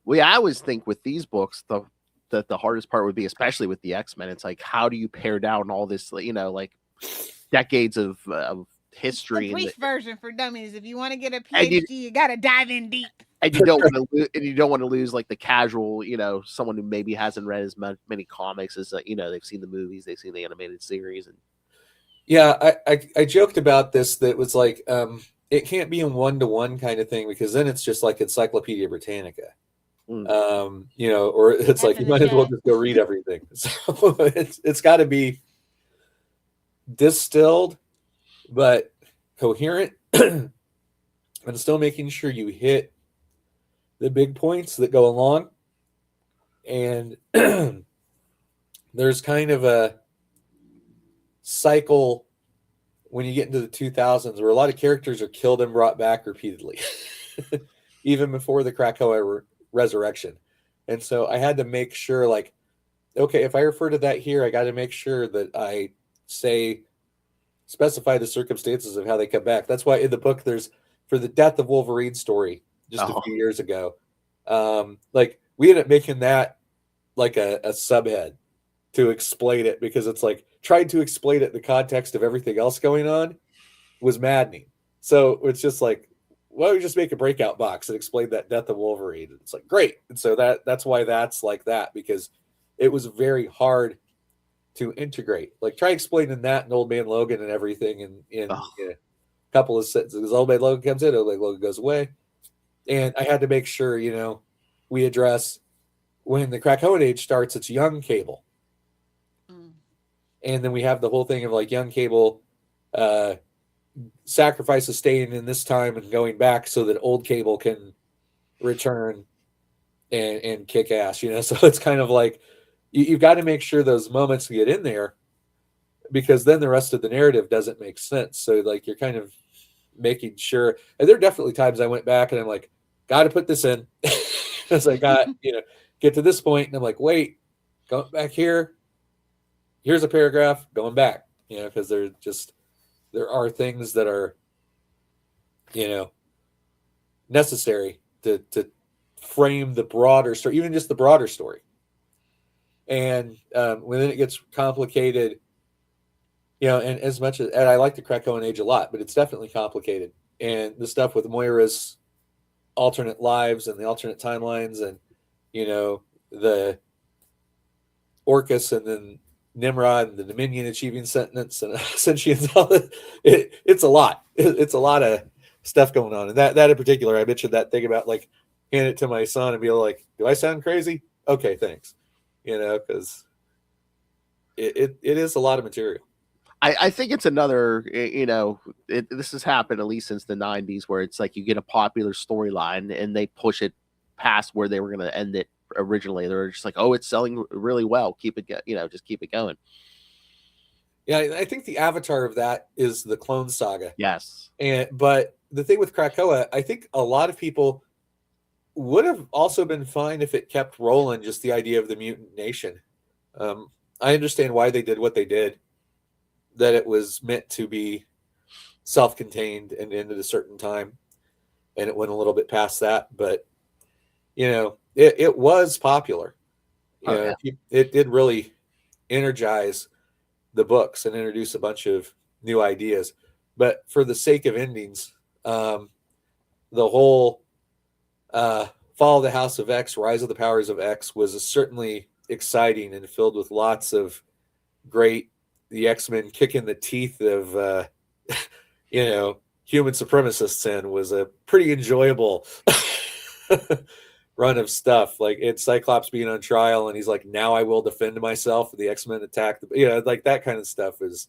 Well, yeah, I always think with these books, the hardest part would be, especially with the X-Men, it's like, how do you pare down all this, like decades of history? The brief version for dummies. If you want to get a PhD, you got to dive in deep. And you don't want to lose like the casual, someone who maybe hasn't read as many comics as they've seen the movies, they've seen the animated series, and yeah, I joked about this, that was like, it can't be a 1-to-1 kind of thing, because then it's just like Encyclopedia Britannica. Or it's like you might as well just go read everything. So it's got to be distilled, but coherent, and still making sure you hit the big points that go along. And there's kind of a cycle when you get into the 2000s where a lot of characters are killed and brought back repeatedly, even before the Krakoa resurrection. And so I had to make sure, like, okay, if I refer to that here, I got to make sure that I specify the circumstances of how they come back. That's why in the book there's, for the Death of Wolverine story just a few years ago, like we ended up making that like a subhead to explain it, because it's like trying to explain it in the context of everything else going on was maddening. So it's just like, why don't we just make a breakout box and explain that Death of Wolverine? And it's like, great. And so that's why that's like that, because it was very hard to integrate. Like, try explaining that in Old Man Logan and everything in a couple of sentences. Old Man Logan comes in, Old Man Logan goes away. And I had to make sure, we address, when the Krakoan age starts, it's young Cable. And then we have the whole thing of like young Cable sacrifices staying in this time and going back so that old Cable can return and kick ass, So it's kind of like you've got to make sure those moments get in there, because then the rest of the narrative doesn't make sense. So like you're kind of making sure. And there are definitely times I went back and I'm like, got to put this in. As I got, get to this point and I'm like, wait, go back here. Here's a paragraph going back, because there are things that are, necessary to frame the broader story, even just the broader story. And when then it gets complicated, and as much as, and I like the Krakoan age a lot, but it's definitely complicated. And the stuff with Moira's alternate lives and the alternate timelines and, the Orcus and then Nimrod and the Dominion achieving sentience and sentience, it's a lot. It's a lot of stuff going on. And that in particular, I mentioned that thing about like hand it to my son and be like, do I sound crazy? Okay, thanks. Because it is a lot of material. I think it's another, this has happened at least since the 90s, where it's like you get a popular storyline and they push it past where they were going to end it originally. They're just like, oh, it's selling really well. Keep it, just keep it going. Yeah, I think the avatar of that is the Clone Saga. Yes. But the thing with Krakoa, I think a lot of people would have also been fine if it kept rolling, just the idea of the mutant nation. I understand why they did what they did, that it was meant to be self-contained and ended a certain time, and it went a little bit past that. But, it was popular. It did really energize the books and introduce a bunch of new ideas. But for the sake of endings, the whole Fall of the House of X, Rise of the Powers of X was certainly exciting and filled with lots of great, the X-Men kicking the teeth of, human supremacists in, was a pretty enjoyable run of stuff. Like it's Cyclops being on trial and he's like, now I will defend myself. The X-Men attack, like that kind of stuff is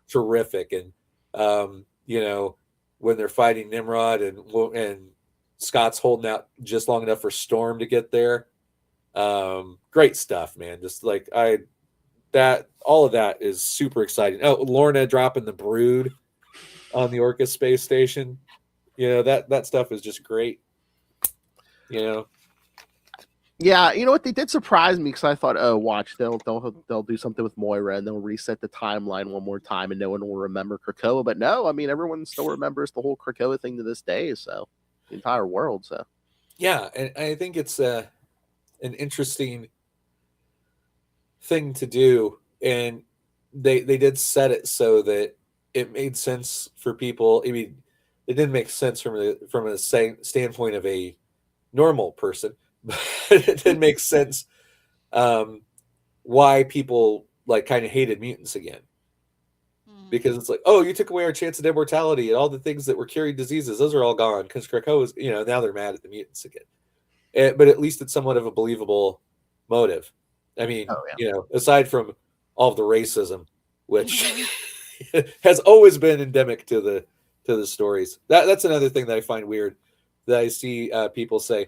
terrific. And, when they're fighting Nimrod and Scott's holding out just long enough for Storm to get there. Great stuff, man. Just like all of that is super exciting. Oh, Lorna dropping the brood on the Orca space station. That stuff is just great. Yeah, you know what? They did surprise me because I thought, oh, watch, they'll do something with Moira and they'll reset the timeline one more time and no one will remember Krakoa. But no, I mean, everyone still remembers the whole Krakoa thing to this day. So the entire world. So yeah, and I think it's an interesting thing to do, and they did set it so that it made sense for people. I mean, it didn't make sense from a standpoint of a normal person, but it did make sense why people like kind of hated mutants again, because it's like, oh, you took away our chance of immortality and all the things that were curing diseases; those are all gone because Krakoa is, now they're mad at the mutants again. But at least it's somewhat of a believable motive. I mean, aside from all of the racism, which has always been endemic to the stories. That's another thing that I find weird, that I see people say,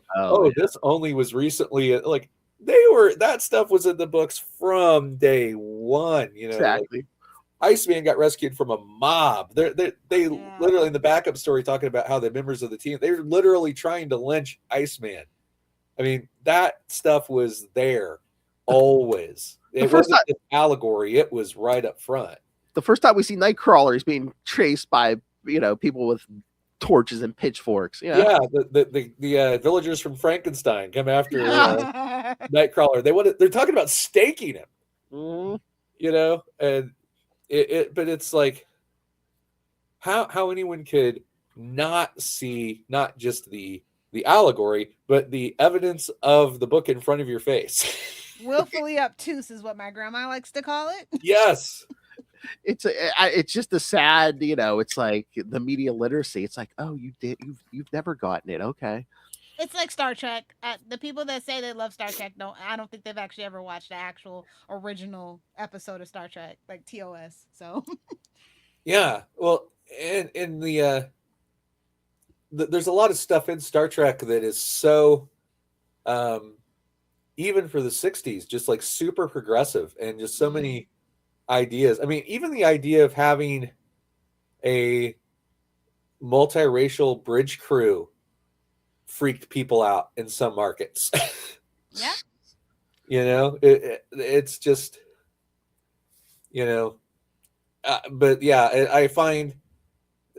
this only was recently, like that stuff was in the books from day one. Exactly. Like, Iceman got rescued from a mob. They literally in the backup story talking about how the members of the team, they were literally trying to lynch Iceman. I mean, that stuff was there always. It wasn't an allegory. It was right up front. The first time we see Nightcrawlers being chased by, people with torches and pitchforks. Yeah, the villagers from Frankenstein come after Nightcrawler. They're talking about staking him. Mm-hmm. And but it's like how anyone could not see not just the allegory, but the evidence of the book in front of your face. Willfully obtuse is what my grandma likes to call it. Yes. It's just a sad, it's like the media literacy. It's like, oh, you've never gotten it. Okay. It's like Star Trek. The people that say they love Star Trek I don't think they've actually ever watched the actual original episode of Star Trek, like TOS. So yeah, well, and in there's a lot of stuff in Star Trek that is so even for the 60s, just like super progressive, and just so many ideas. I mean, even the idea of having a multiracial bridge crew freaked people out in some markets. Yeah. It's just, but yeah, I find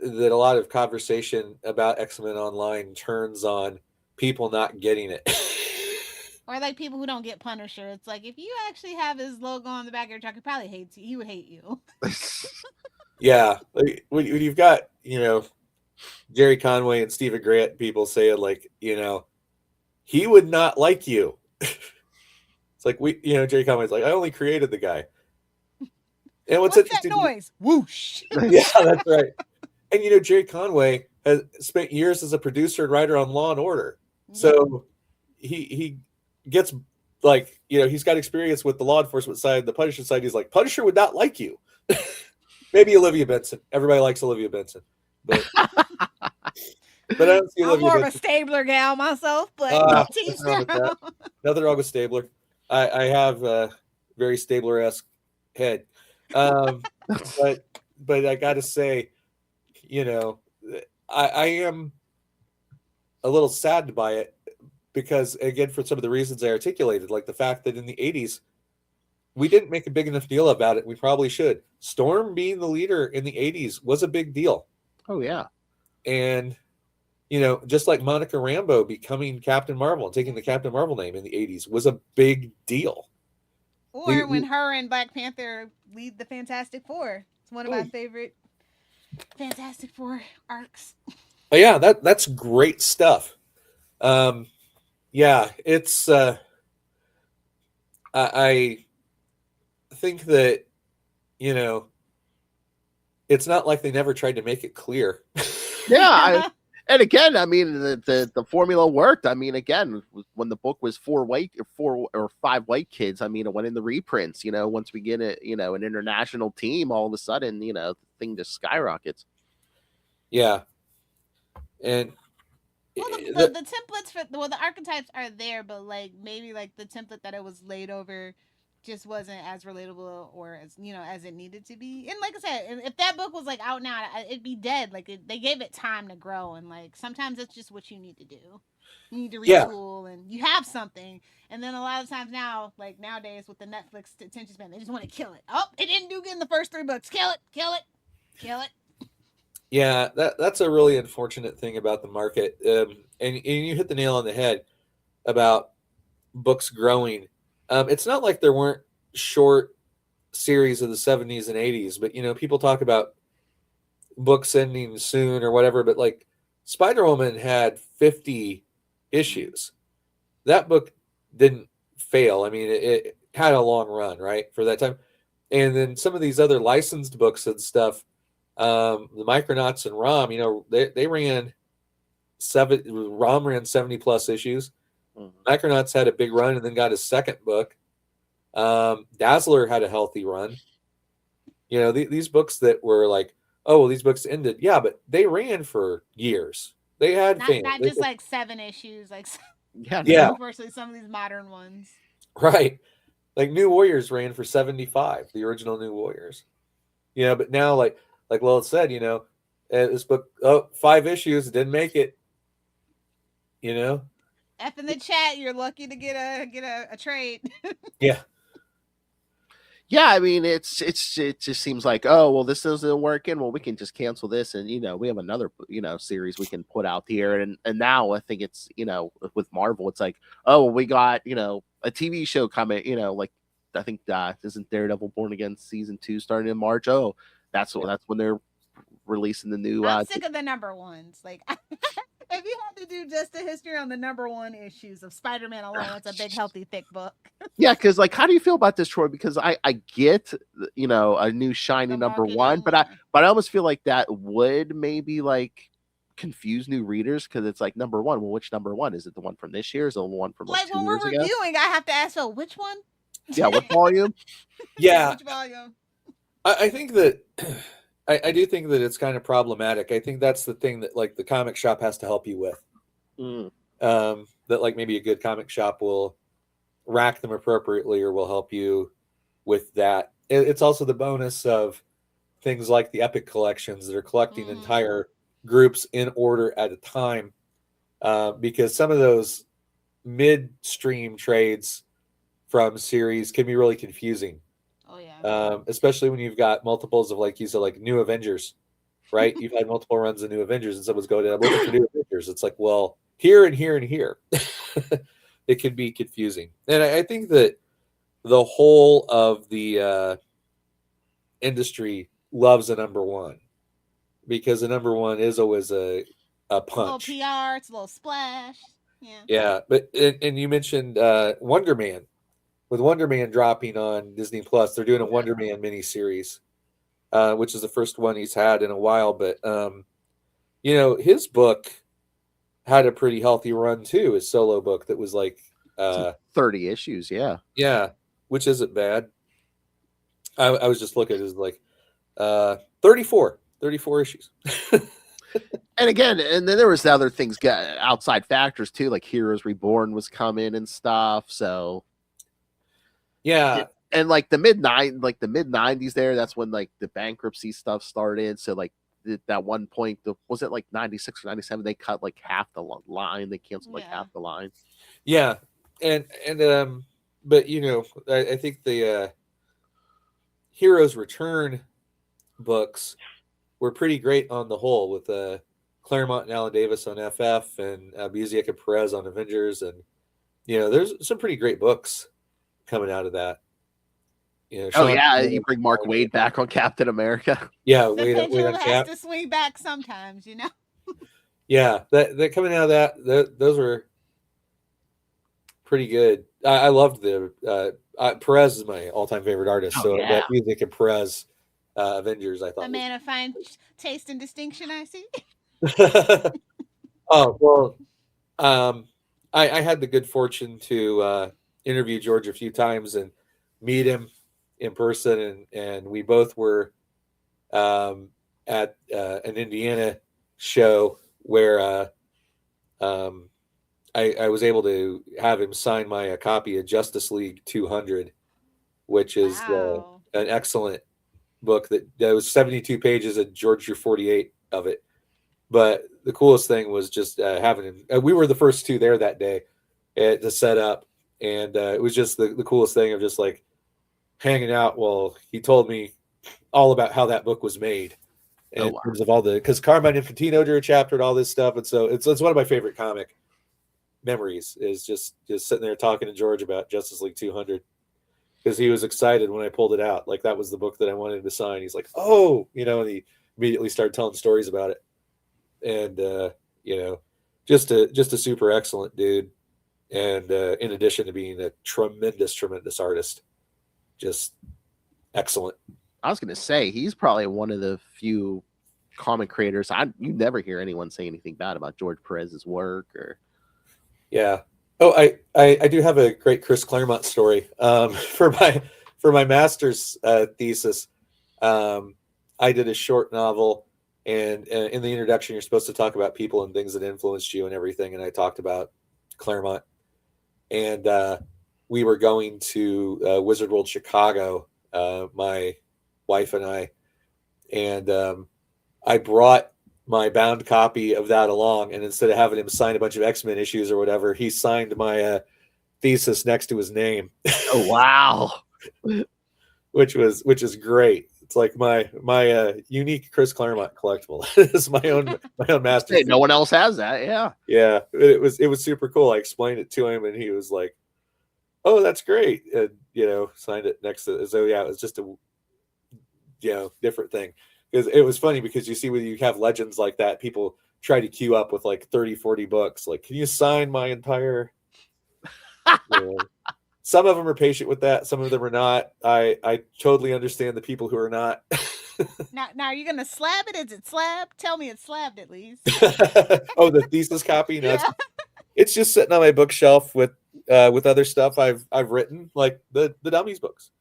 that a lot of conversation about X-Men Online turns on people not getting it. Or like people who don't get Punisher. It's like, if you actually have his logo on the back of your truck, he probably hates you. He would hate you. Yeah. Like, when you've got, Jerry Conway and Stephen Grant people saying, like, he would not like you. It's like, Jerry Conway's like, I only created the guy. And what's that noise? Whoosh. Yeah, that's right. And, Jerry Conway has spent years as a producer and writer on Law and Order. So he gets, like, he's got experience with the law enforcement side, the Punisher side. He's like, Punisher would not like you. Maybe Olivia Benson. Everybody likes Olivia Benson. But I don't see Olivia I'm more Benson. Of a Stabler gal myself, but nothing wrong with Stabler. I have a very Stabler-esque head. But I got to say, I am a little saddened by it, because, again, for some of the reasons I articulated, like the fact that in the 80s, we didn't make a big enough deal about it. We probably should. Storm being the leader in the 80s was a big deal. Oh, yeah. And, just like Monica Rambeau becoming Captain Marvel and taking the Captain Marvel name in the 80s was a big deal. Or when her and Black Panther lead the Fantastic Four. It's one of my favorite Fantastic Four arcs. Oh, yeah, that's great stuff. Yeah, it's I think that, it's not like they never tried to make it clear. Yeah, and again, I mean, the formula worked. I mean, again, when the book was 4 or 5 white kids, I mean, it went in the reprints. Once we get it, an international team, all of a sudden, the thing just skyrockets. Yeah, and well, the the templates for the archetypes are there, but like maybe like the template that it was laid over just wasn't as relatable or as as it needed to be. And like I said, if that book was like out now, it'd be dead. Like they gave it time to grow, and like sometimes that's just what you need to do. You need to retool, and you have something. And then a lot of times now, like nowadays with the Netflix attention span, they just want to kill it. Oh, it didn't do good in the first 3 books. Kill it, kill it, kill it. Yeah, that's a really unfortunate thing about the market. And you hit the nail on the head about books growing. It's not like there weren't short series of the 70s and 80s, but people talk about books ending soon or whatever, but like Spider-Woman had 50 issues. That book didn't fail. I mean, it had a long run, right, for that time. And then some of these other licensed books and stuff, the Micronauts and Rom, they ran Rom ran 70 plus issues. Micronauts had a big run and then got his second book. Dazzler had a healthy run. These books that were like, oh, well, these books ended. Yeah, but they ran for years. They had fans. Not just like 7 issues. Like yeah. Unfortunately, some of these modern ones. Right. Like New Warriors ran for 75, the original New Warriors. But now like Lilith said, this book, 5 issues, didn't make it. F in the chat, you're lucky to get a trade. Yeah. Yeah, I mean, it just seems like, oh, well, this isn't working. Well, we can just cancel this, and we have another series we can put out here. And now I think it's with Marvel, it's like, oh, well, we got a TV show coming. Like I think isn't Daredevil Born Again season 2 starting in March? Oh, that's when they're releasing the new. I'm sick of the number ones. Like, if you had to do just a history on the number 1 issues of Spider-Man alone, that's a big, healthy, thick book. Yeah, because like, how do you feel about this, Troy? Because I get a new shiny number 1, but I almost feel like that would maybe like confuse new readers because it's like number 1. Well, which number 1 is it? The one from this year? Is it the one from like 2 when years we're ago? reviewing, I have to ask, so which one? Yeah, what volume? Yeah, which volume? I think that I do think that it's kind of problematic. I think that's the thing that like the comic shop has to help you with. That like maybe a good comic shop will rack them appropriately or will help you with that. It's also the bonus of things like the Epic collections that are collecting entire groups in order at a time, because some of those midstream trades from series can be really confusing. Oh yeah. Especially when you've got multiples of, like you said, like New Avengers, right? You've had multiple runs of New Avengers, and someone's going, I'm looking for New Avengers. It's like, well, here and here and here. It can be confusing. And I think that the whole of the industry loves a number 1 because the number 1 is always a punch. A little PR, it's a little splash. Yeah. Yeah. But and you mentioned Wonder Man. With Wonder Man dropping on Disney Plus, they're doing a Wonder Man miniseries, which is the first one he's had in a while. But his book had a pretty healthy run too. His solo book that was like 30 issues. Yeah, which isn't bad. I was just looking at it as like 34 issues. And again, and then there was other things, outside factors too, like Heroes Reborn was coming and stuff. So. Yeah, and like the mid 90s there, that's when like the bankruptcy stuff started. So like that one point, was it like 96 or 97? They cut like half the line. They canceled like half the line. Yeah, and but I think the Heroes Return books were pretty great on the whole, with Claremont and Alan Davis on FF and Busiek and Perez on Avengers, and there's some pretty great books coming out of that. You bring Mark Waid back on Captain America. Yeah, the pendulum has to swing back sometimes, Yeah, that coming out of that, those were pretty good. I loved the Perez is my all-time favorite artist. That Busiek and Perez Avengers, I thought. A man of fine taste and distinction, I see. Oh well, I had the good fortune to interview George a few times and meet him in person, and we both were at an Indiana show where I was able to have him sign my copy of Justice League 200, which is an excellent book that was 72 pages and George drew 48 of it. But the coolest thing was just having him. We were the first two there that day to set up, and it was just the coolest thing of just like hanging out while he told me all about how that book was made. In terms of all because Carmine Infantino drew a chapter and all this stuff, and so it's one of my favorite comic memories is just sitting there talking to George about Justice League 200 because he was excited when I pulled it out. Like that was the book that I wanted him to sign. He's like, oh, and he immediately started telling stories about it. And just a super excellent dude. And in addition to being a tremendous artist, just excellent. I was going to say he's probably one of the few comic creators. You never hear anyone say anything bad about George Perez's work or. Yeah. Oh, I do have a great Chris Claremont story. For my master's thesis, I did a short novel, and in the introduction, you're supposed to talk about people and things that influenced you and everything. And I talked about Claremont, and we were going to Wizard World Chicago, my wife and I, and I brought my bound copy of that along, and instead of having him sign a bunch of X-Men issues or whatever, he signed my thesis next to his name. Oh wow. which is great. It's like my unique Chris Claremont collectible. It's my own master. Hey, no one else has that. Yeah. It was super cool. I explained it to him, and he was like, "Oh, that's great," and signed it next to. So yeah, it was just a different thing. Because it was funny because you see when you have legends like that, people try to queue up with like 30, 40 books. Like, can you sign my entire? Some of them are patient with that. Some of them are not. I totally understand the people who are not. Now, are you gonna slab it? Is it slabbed? Tell me it's slabbed at least. Oh, the thesis copy? No, it's just sitting on my bookshelf with other stuff I've written, like the Dummies books.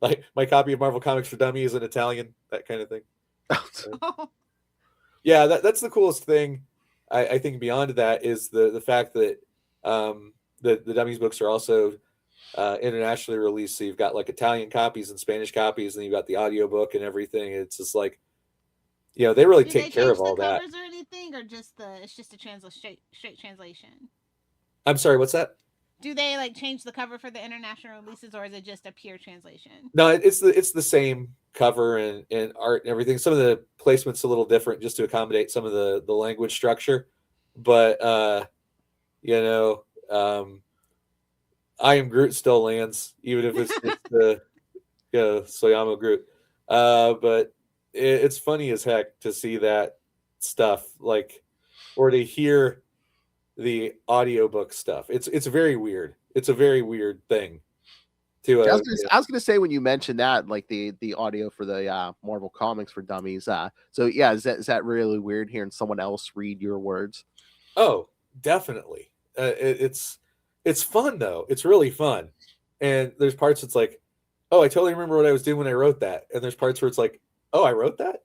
Like my copy of Marvel Comics for Dummies in Italian, that kind of thing. Yeah, that's the coolest thing. I think beyond that is the fact that the Dummies books are also internationally released. So you've got like Italian copies and Spanish copies, and you've got the audiobook and everything. It's just like, they really take care of all that. Or anything, or it's just a straight translation. I'm sorry, what's that? Do they like change the cover for the international releases, or is it just a pure translation? No, it's the same cover and art and everything. Some of the placement's a little different just to accommodate some of the language structure. But I Am Groot still lands, even if it's the Soyamo Groot. But it's funny as heck to see that stuff, like, or to hear the audiobook stuff. It's very weird. It's a very weird thing. I was gonna say when you mentioned that, like the audio for the Marvel Comics for Dummies. So yeah, is that really weird hearing someone else read your words? Oh, definitely. It's fun though. It's really fun. And there's parts it's like, oh, I totally remember what I was doing when I wrote that. And there's parts where it's like, oh, I wrote that.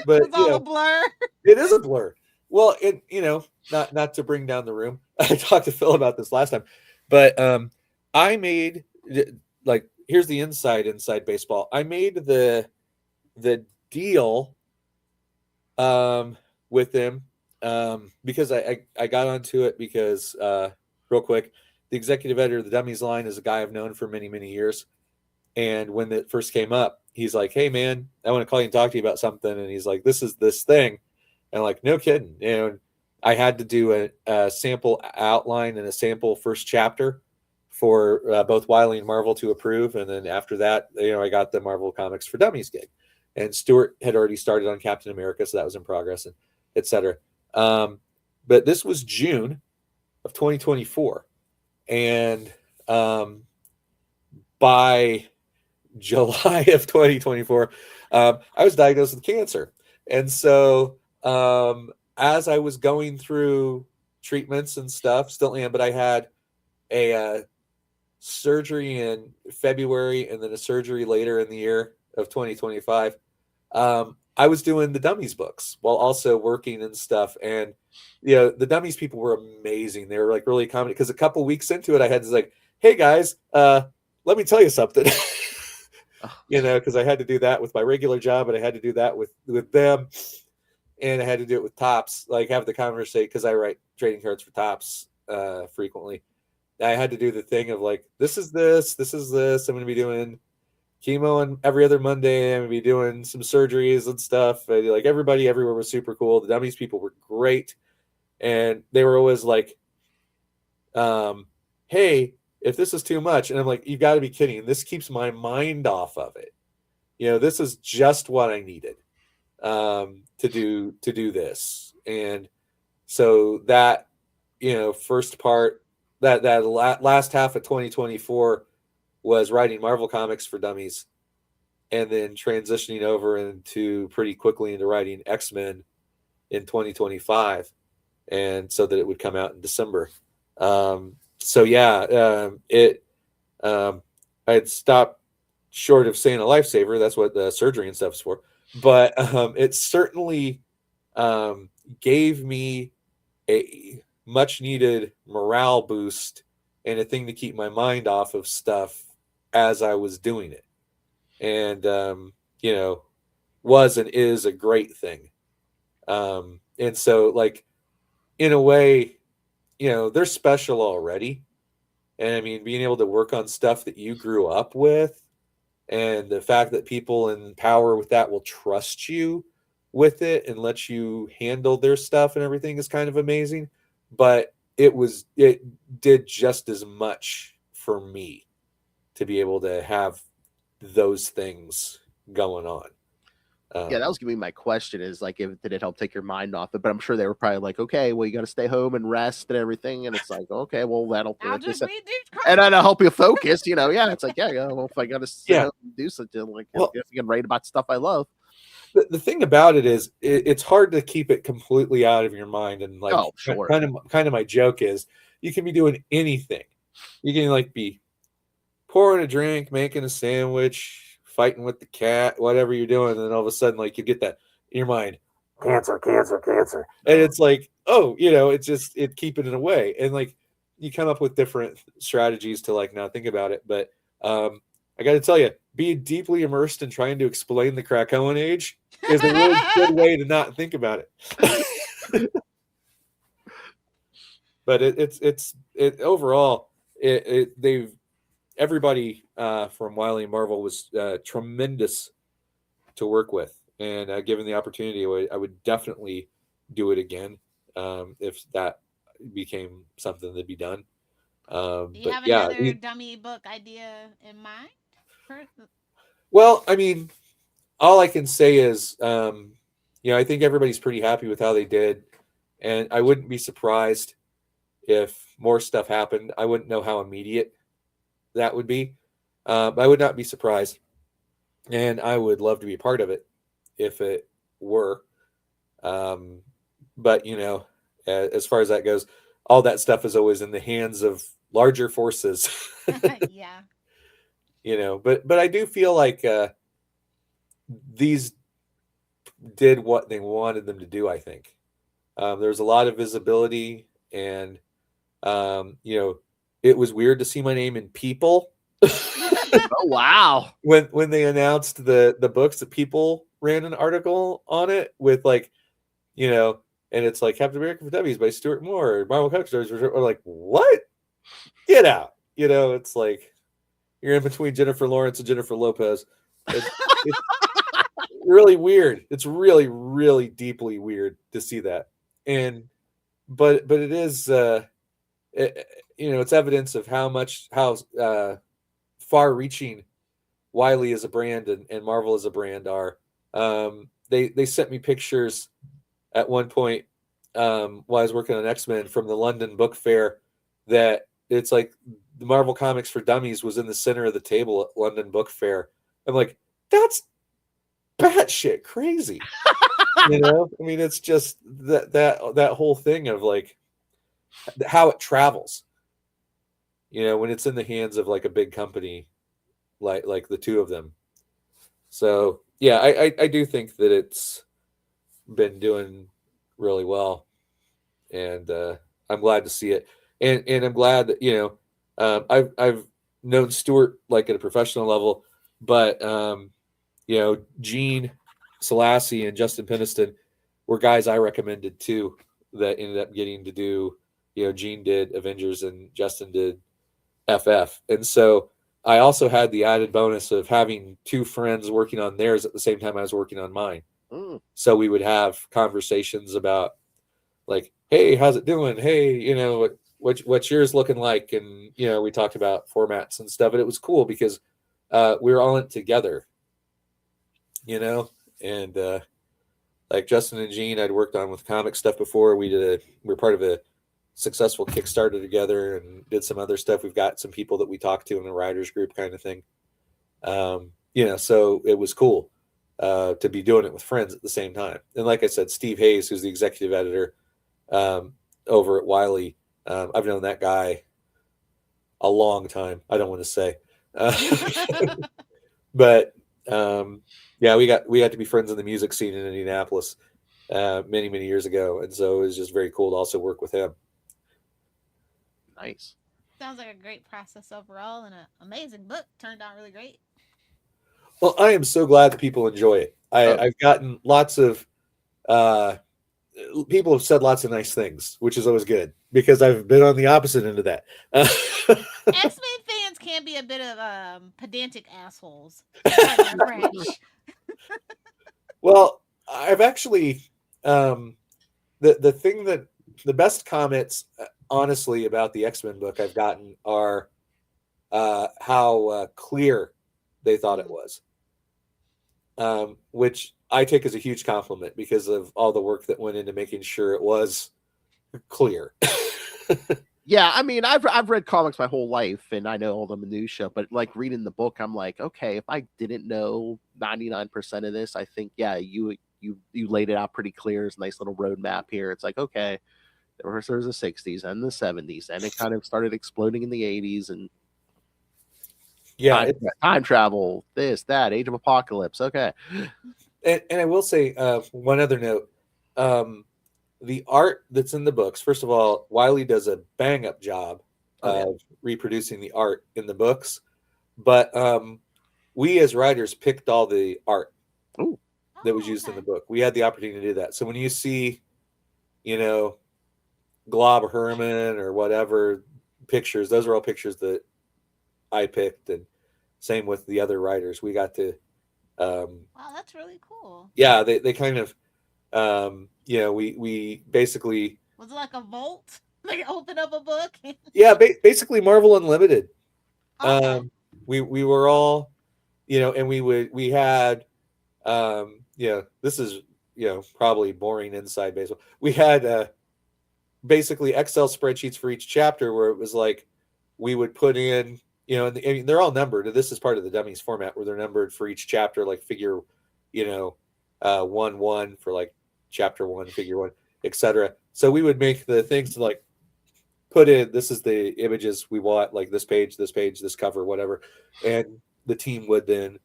But it's all a blur. It is a blur. Well, not to bring down the room. I talked to Phil about this last time, but I made, like, here's the inside baseball. I made the deal with him because I got onto it because real quick, the executive editor of the Dummies line is a guy I've known for many, many years. And when it first came up, he's like, "Hey man, I want to call you and talk to you about something." And he's like, "This is this thing." And I'm like, no kidding. And I had to do a sample outline and a sample first chapter for both Wiley and Marvel to approve. And then after that, I got the Marvel Comics for Dummies gig. And Stuart had already started on Captain America, so that was in progress, and et cetera. But this was June of 2024. And by July of 2024, I was diagnosed with cancer. And so as I was going through treatments and stuff, still am, but I had a surgery in February and then a surgery later in the year of 2025. I was doing the Dummies books while also working and stuff. And, you know, the Dummies people were amazing. They were like really accommodating, because a couple weeks into it, I had to like, hey guys, let me tell you something. You know, because I had to do that with my regular job, and I had to do that with them, and I had to do it with Tops, like have the conversation, because I write trading cards for Tops frequently. I had to do the thing of like, this is this. I'm going to be doing chemo on every other Monday. I'm going to be doing some surgeries and stuff. And like everybody everywhere was super cool. The Dummies people were great, and they were always like, hey, if this is too much, and I'm like, you've got to be kidding. This keeps my mind off of it. You know, this is just what I needed to do this. And so that, you know, first part, that last half of 2024 was writing Marvel comics for Dummies, and then transitioning over into pretty quickly into writing X-Men in 2025, and so that it would come out in December. So yeah, I had stopped short of saying a lifesaver. That's what the surgery and stuff is for. But it certainly gave me a much needed morale boost and a thing to keep my mind off of stuff as I was doing it. And, you know, was and is a great thing. And so, like, in a way, you know, they're special already. And I mean, being able to work on stuff that you grew up with, and the fact that people in power with that will trust you with it and let you handle their stuff and everything is kind of amazing. But it did just as much for me to be able to have those things going on. Yeah, that was gonna be my question, is like, if did it help take your mind off it? But I'm sure they were probably like, okay, well, you got to stay home and rest and everything. And it's like, okay, well, that'll I'll just read these and that'll help you focus. You know, yeah, it's like, yeah, well, if I got to sit home and do something, like, well, if you can write about stuff I love. The thing about it is, it's hard to keep it completely out of your mind. And like, oh, sure. kind of my joke is, you can be doing anything. You can like be pouring a drink, making a sandwich, fighting with the cat, whatever you're doing, and then all of a sudden, like, you get that in your mind, cancer, and it's like, oh, you know, it's just keeping it away, and like you come up with different strategies to like not think about it. But I got to tell you, being deeply immersed in trying to explain the Krakoan age is a really good way to not think about it. But it's overall, everybody from Wiley and Marvel was tremendous to work with, and given the opportunity, I would definitely do it again if that became something to be done. Do you have another dummy book idea in mind? Well, I mean, all I can say is, you know, I think everybody's pretty happy with how they did, and I wouldn't be surprised if more stuff happened. I wouldn't know how immediate that would be, but I would not be surprised, and I would love to be a part of it if it were. But you know, as far as that goes, all that stuff is always in the hands of larger forces. Yeah. You know, but I do feel like these did what they wanted them to do. I think there's a lot of visibility, and you know, it was weird to see my name in People. Oh wow! When they announced the books, that People ran an article on it with like, you know, and it's like Captain America for Dummies by Stuart Moore, or Marvel Comics Stories, or like, what? Get out! You know, it's like you're in between Jennifer Lawrence and Jennifer Lopez. It's really weird. It's really, really deeply weird to see that. And but it is you know, it's evidence of how far-reaching Wiley as a brand and Marvel as a brand are. They sent me pictures at one point while I was working on X-Men from the London Book Fair, that it's like the Marvel Comics for Dummies was in the center of the table at London Book Fair. I'm like, that's batshit crazy. You know, I mean, it's just that whole thing of like how it travels. You know, when it's in the hands of like a big company, like the two of them. So yeah, I do think that it's been doing really well, and I'm glad to see it, and I'm glad that I've known Stuart like at a professional level, but Gene Selassie and Justin Peniston were guys I recommended too that ended up getting to do. Gene did Avengers and Justin did FF, and so I also had the added bonus of having two friends working on theirs at the same time I was working on mine. Mm. So we would have conversations about like, hey, how's it doing? Hey, what's yours looking like? And we talked about formats and stuff, and it was cool because we were all in it together, and like Justin and Gene, I'd worked on with comic stuff before. We were part of a successful Kickstarter together and did some other stuff. We've got some people that we talked to in the writers group kind of thing. So it was cool to be doing it with friends at the same time. And like I said, Steve Hayes, who's the executive editor over at Wiley, I've known that guy a long time. I don't want to say, but yeah, we got to be friends in the music scene in Indianapolis many years ago, and so it was just very cool to also work with him. Nice. Sounds like a great process overall, and an amazing book. Turned out really great. Well, I am so glad that people enjoy it. I've gotten lots of people have said lots of nice things, which is always good because I've been on the opposite end of that. X-Men fans can be a bit of pedantic assholes. Well, I've actually the thing that the best comments honestly about the X-Men book I've gotten are how clear they thought it was, which I take as a huge compliment because of all the work that went into making sure it was clear. Yeah, I mean, I've read comics my whole life, and I know all the minutia. But like reading the book, I'm like, okay, if I didn't know 99% of this, I think you laid it out pretty clear. It's a nice little roadmap here. It's like, okay, there's the 60s and the 70s, and it kind of started exploding in the 80s, and time travel, this, that, Age of Apocalypse. Okay. And I will say one other note. The art that's in the books, first of all, Wiley does a bang up job of reproducing the art in the books. But we as writers picked all the art that was used in the book. We had the opportunity to do that. So when you see, Glob Herman or whatever pictures, those are all pictures that I picked, and same with the other writers. We got to wow, that's really cool. Yeah, they kind of we basically, was it like a vault? Like open up a book? Yeah, basically Marvel Unlimited. Okay. We were all, and we had this is probably boring inside baseball. We had basically Excel spreadsheets for each chapter where it was like we would put in, and they're all numbered. This is part of the Dummies format where they're numbered for each chapter, like figure, 1-1 for like chapter 1, figure 1, etc. So we would make the things to like put in, this is the images we want, like this page, this cover, whatever, and the team would then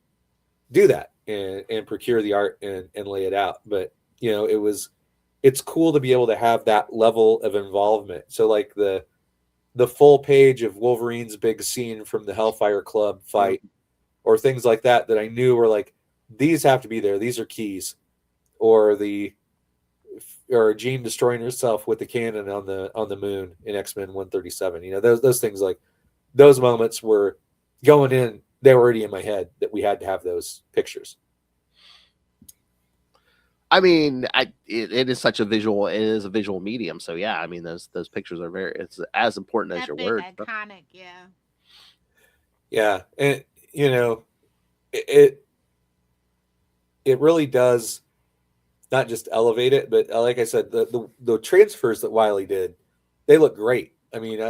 do that and procure the art and lay it out. But it's cool to be able to have that level of involvement. So like the full page of Wolverine's big scene from the Hellfire Club fight, or things like that I knew were like, these have to be there. These are keys. Or Jean destroying herself with the cannon on the moon in X-Men 137. Those things, like those moments were going in. They were already in my head that we had to have those pictures. I mean, it is such a visual. It is a visual medium, so yeah. I mean, those pictures are it's as important as your words. Iconic, yeah. Yeah, and it really does not just elevate it, but like I said, the transfers that Wiley did, they look great. I mean,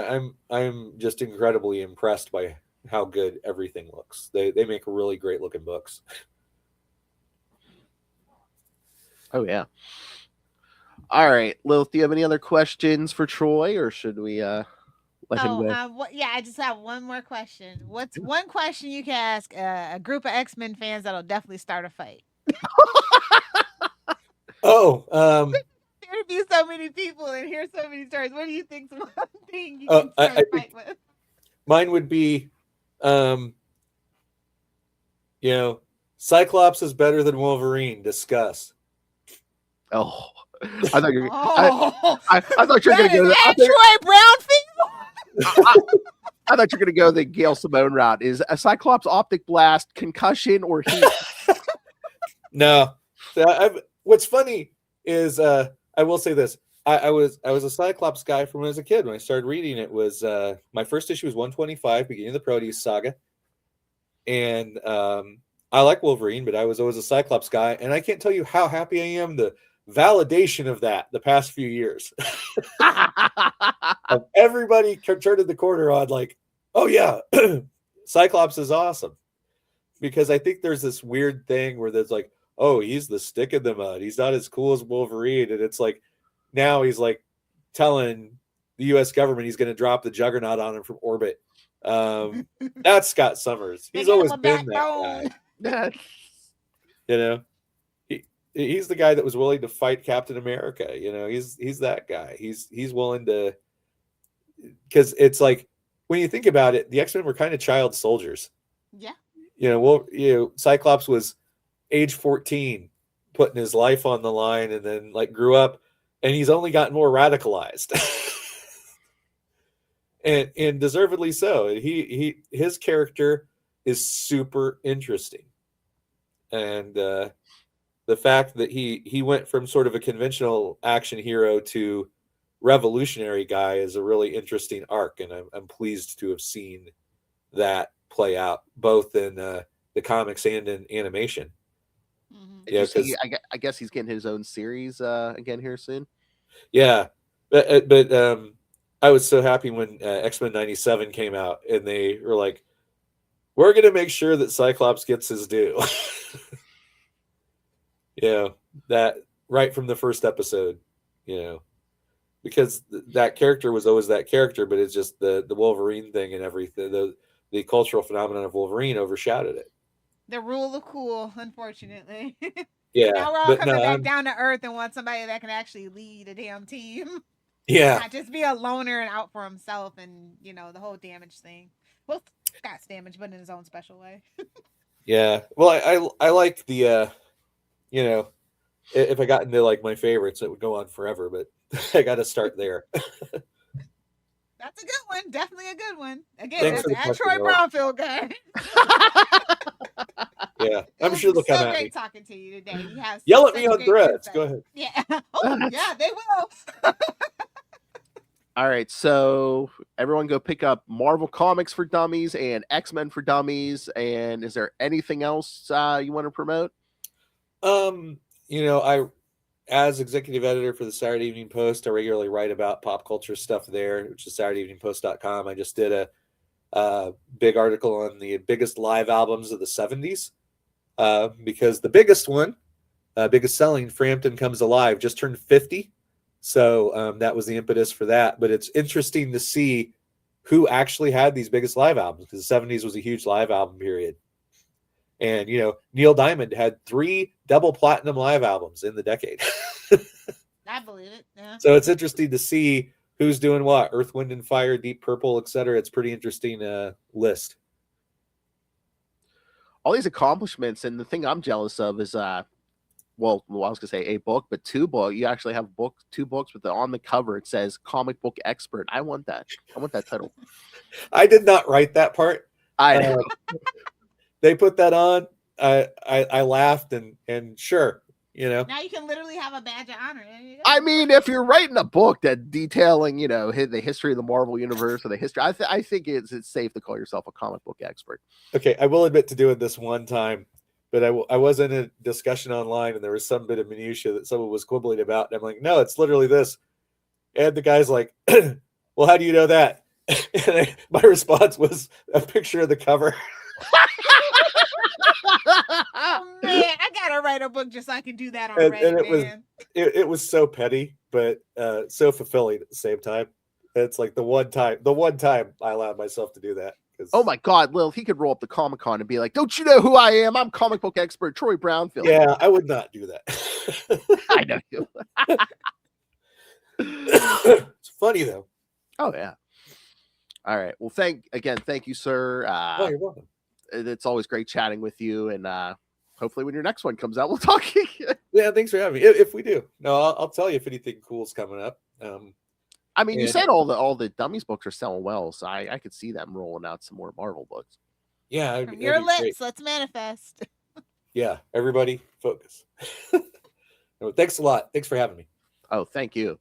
I'm just incredibly impressed by how good everything looks. They make really great looking books. Oh yeah. All right, Lilith, do you have any other questions for Troy, or should we let him go? Yeah, I just have one more question. What's one question you can ask a group of X-Men fans that'll definitely start a fight? Interview so many people and hear so many stories. What do you think's one thing you can start a fight with? Mine would be, Cyclops is better than Wolverine. Discuss. Oh, I thought you were. I thought you were going to go. Troy Brownfield. I thought you were going to go the Gail Simone route. Is a Cyclops optic blast, concussion, or heat? No. What's funny is I will say this. I was a Cyclops guy from when I was a kid. When I started reading it, was my first issue was 125, beginning of the Proteus saga, and I like Wolverine, but I was always a Cyclops guy, and I can't tell you how happy I am the validation of that the past few years. Of everybody turned the corner on, like, oh yeah, Cyclops is awesome, because I think there's this weird thing where there's like, oh, he's the stick in the mud. He's not as cool as Wolverine. And it's like, now he's like telling the U.S. government he's going to drop the Juggernaut on him from orbit. That's Scott Summers. He's always been that guy. He's the guy that was willing to fight Captain America. He's that guy. He's willing to, because it's like, when you think about it, the X-Men were kind of child soldiers. Yeah. Cyclops was age 14, putting his life on the line, and then like grew up, and he's only gotten more radicalized. and deservedly so. His character is super interesting. And the fact that he went from sort of a conventional action hero to revolutionary guy is a really interesting arc, and I'm pleased to have seen that play out both in the comics and in animation. Yeah, I guess he's getting his own series again here soon. Yeah, but I was so happy when X-Men 97 came out, and they were like, we're going to make sure that Cyclops gets his due. That right from the first episode, because that character was always that character, but it's just the Wolverine thing and everything, the cultural phenomenon of Wolverine overshadowed it. The rule of cool, unfortunately. Yeah. Now we're all coming back down to earth and want somebody that can actually lead a damn team. Yeah. Not just be a loner and out for himself, and the whole damage thing. Well, Scott's damage, but in his own special way. Yeah. Well, I like the if I got into like my favorites, it would go on forever, but I got to start there. That's a good one. Definitely a good one. Again, Thanks that's Troy Brownfield guy. Yeah, I'm sure they'll come at me. So great talking to you today. Yell at me on threads. Go ahead. Yeah. Oh, yeah, they will. All right, so everyone go pick up Marvel Comics for Dummies and X-Men for Dummies. And is there anything else you want to promote? I, as executive editor for the Saturday Evening Post, I regularly write about pop culture stuff there, which is SaturdayEveningPost.com. I just did a big article on the biggest live albums of the 70s, because the biggest one, biggest selling, Frampton Comes Alive, just turned 50. So that was the impetus for that. But it's interesting to see who actually had these biggest live albums, because the 70s was a huge live album period. And, Neil Diamond had 3 double platinum live albums in the decade. I believe it. Yeah. So it's interesting to see who's doing what. Earth, Wind, and Fire, Deep Purple, etc. It's pretty interesting list. All these accomplishments, and the thing I'm jealous of is, I was going to say a book, but 2 books. You actually have 2 books with on the cover. It says comic book expert. I want that. I want that title. I did not write that part. I know. They put that on. I laughed and sure, Now you can literally have a badge of honor. I mean, if you're writing a book that detailing, the history of the Marvel universe or the history, I think it's safe to call yourself a comic book expert. Okay, I will admit to doing this one time, but I was in a discussion online, and there was some bit of minutia that someone was quibbling about, and I'm like, no, it's literally this. And the guy's like, well, how do you know that? And my response was a picture of the cover. Oh man, I gotta write a book just so I can do that already. And it was so petty, but so fulfilling at the same time. It's like the one time I allowed myself to do that. Oh my God, Lil, he could roll up the Comic-Con and be like, "Don't you know who I am? I'm comic book expert Troy Brownfield." Yeah, I would not do that. I know you. It's funny though. Oh yeah. All right. Well, thank you, sir. You're welcome. It's always great chatting with you, and hopefully when your next one comes out, we'll talk again. Yeah, thanks for having me. If we do, no, I'll tell you if anything cool's coming up. I mean, you said all the Dummies books are selling well, so I could see them rolling out some more Marvel books. Yeah, from your lips, great. Let's manifest. Yeah, everybody, focus. No, thanks a lot. Thanks for having me. Oh, thank you.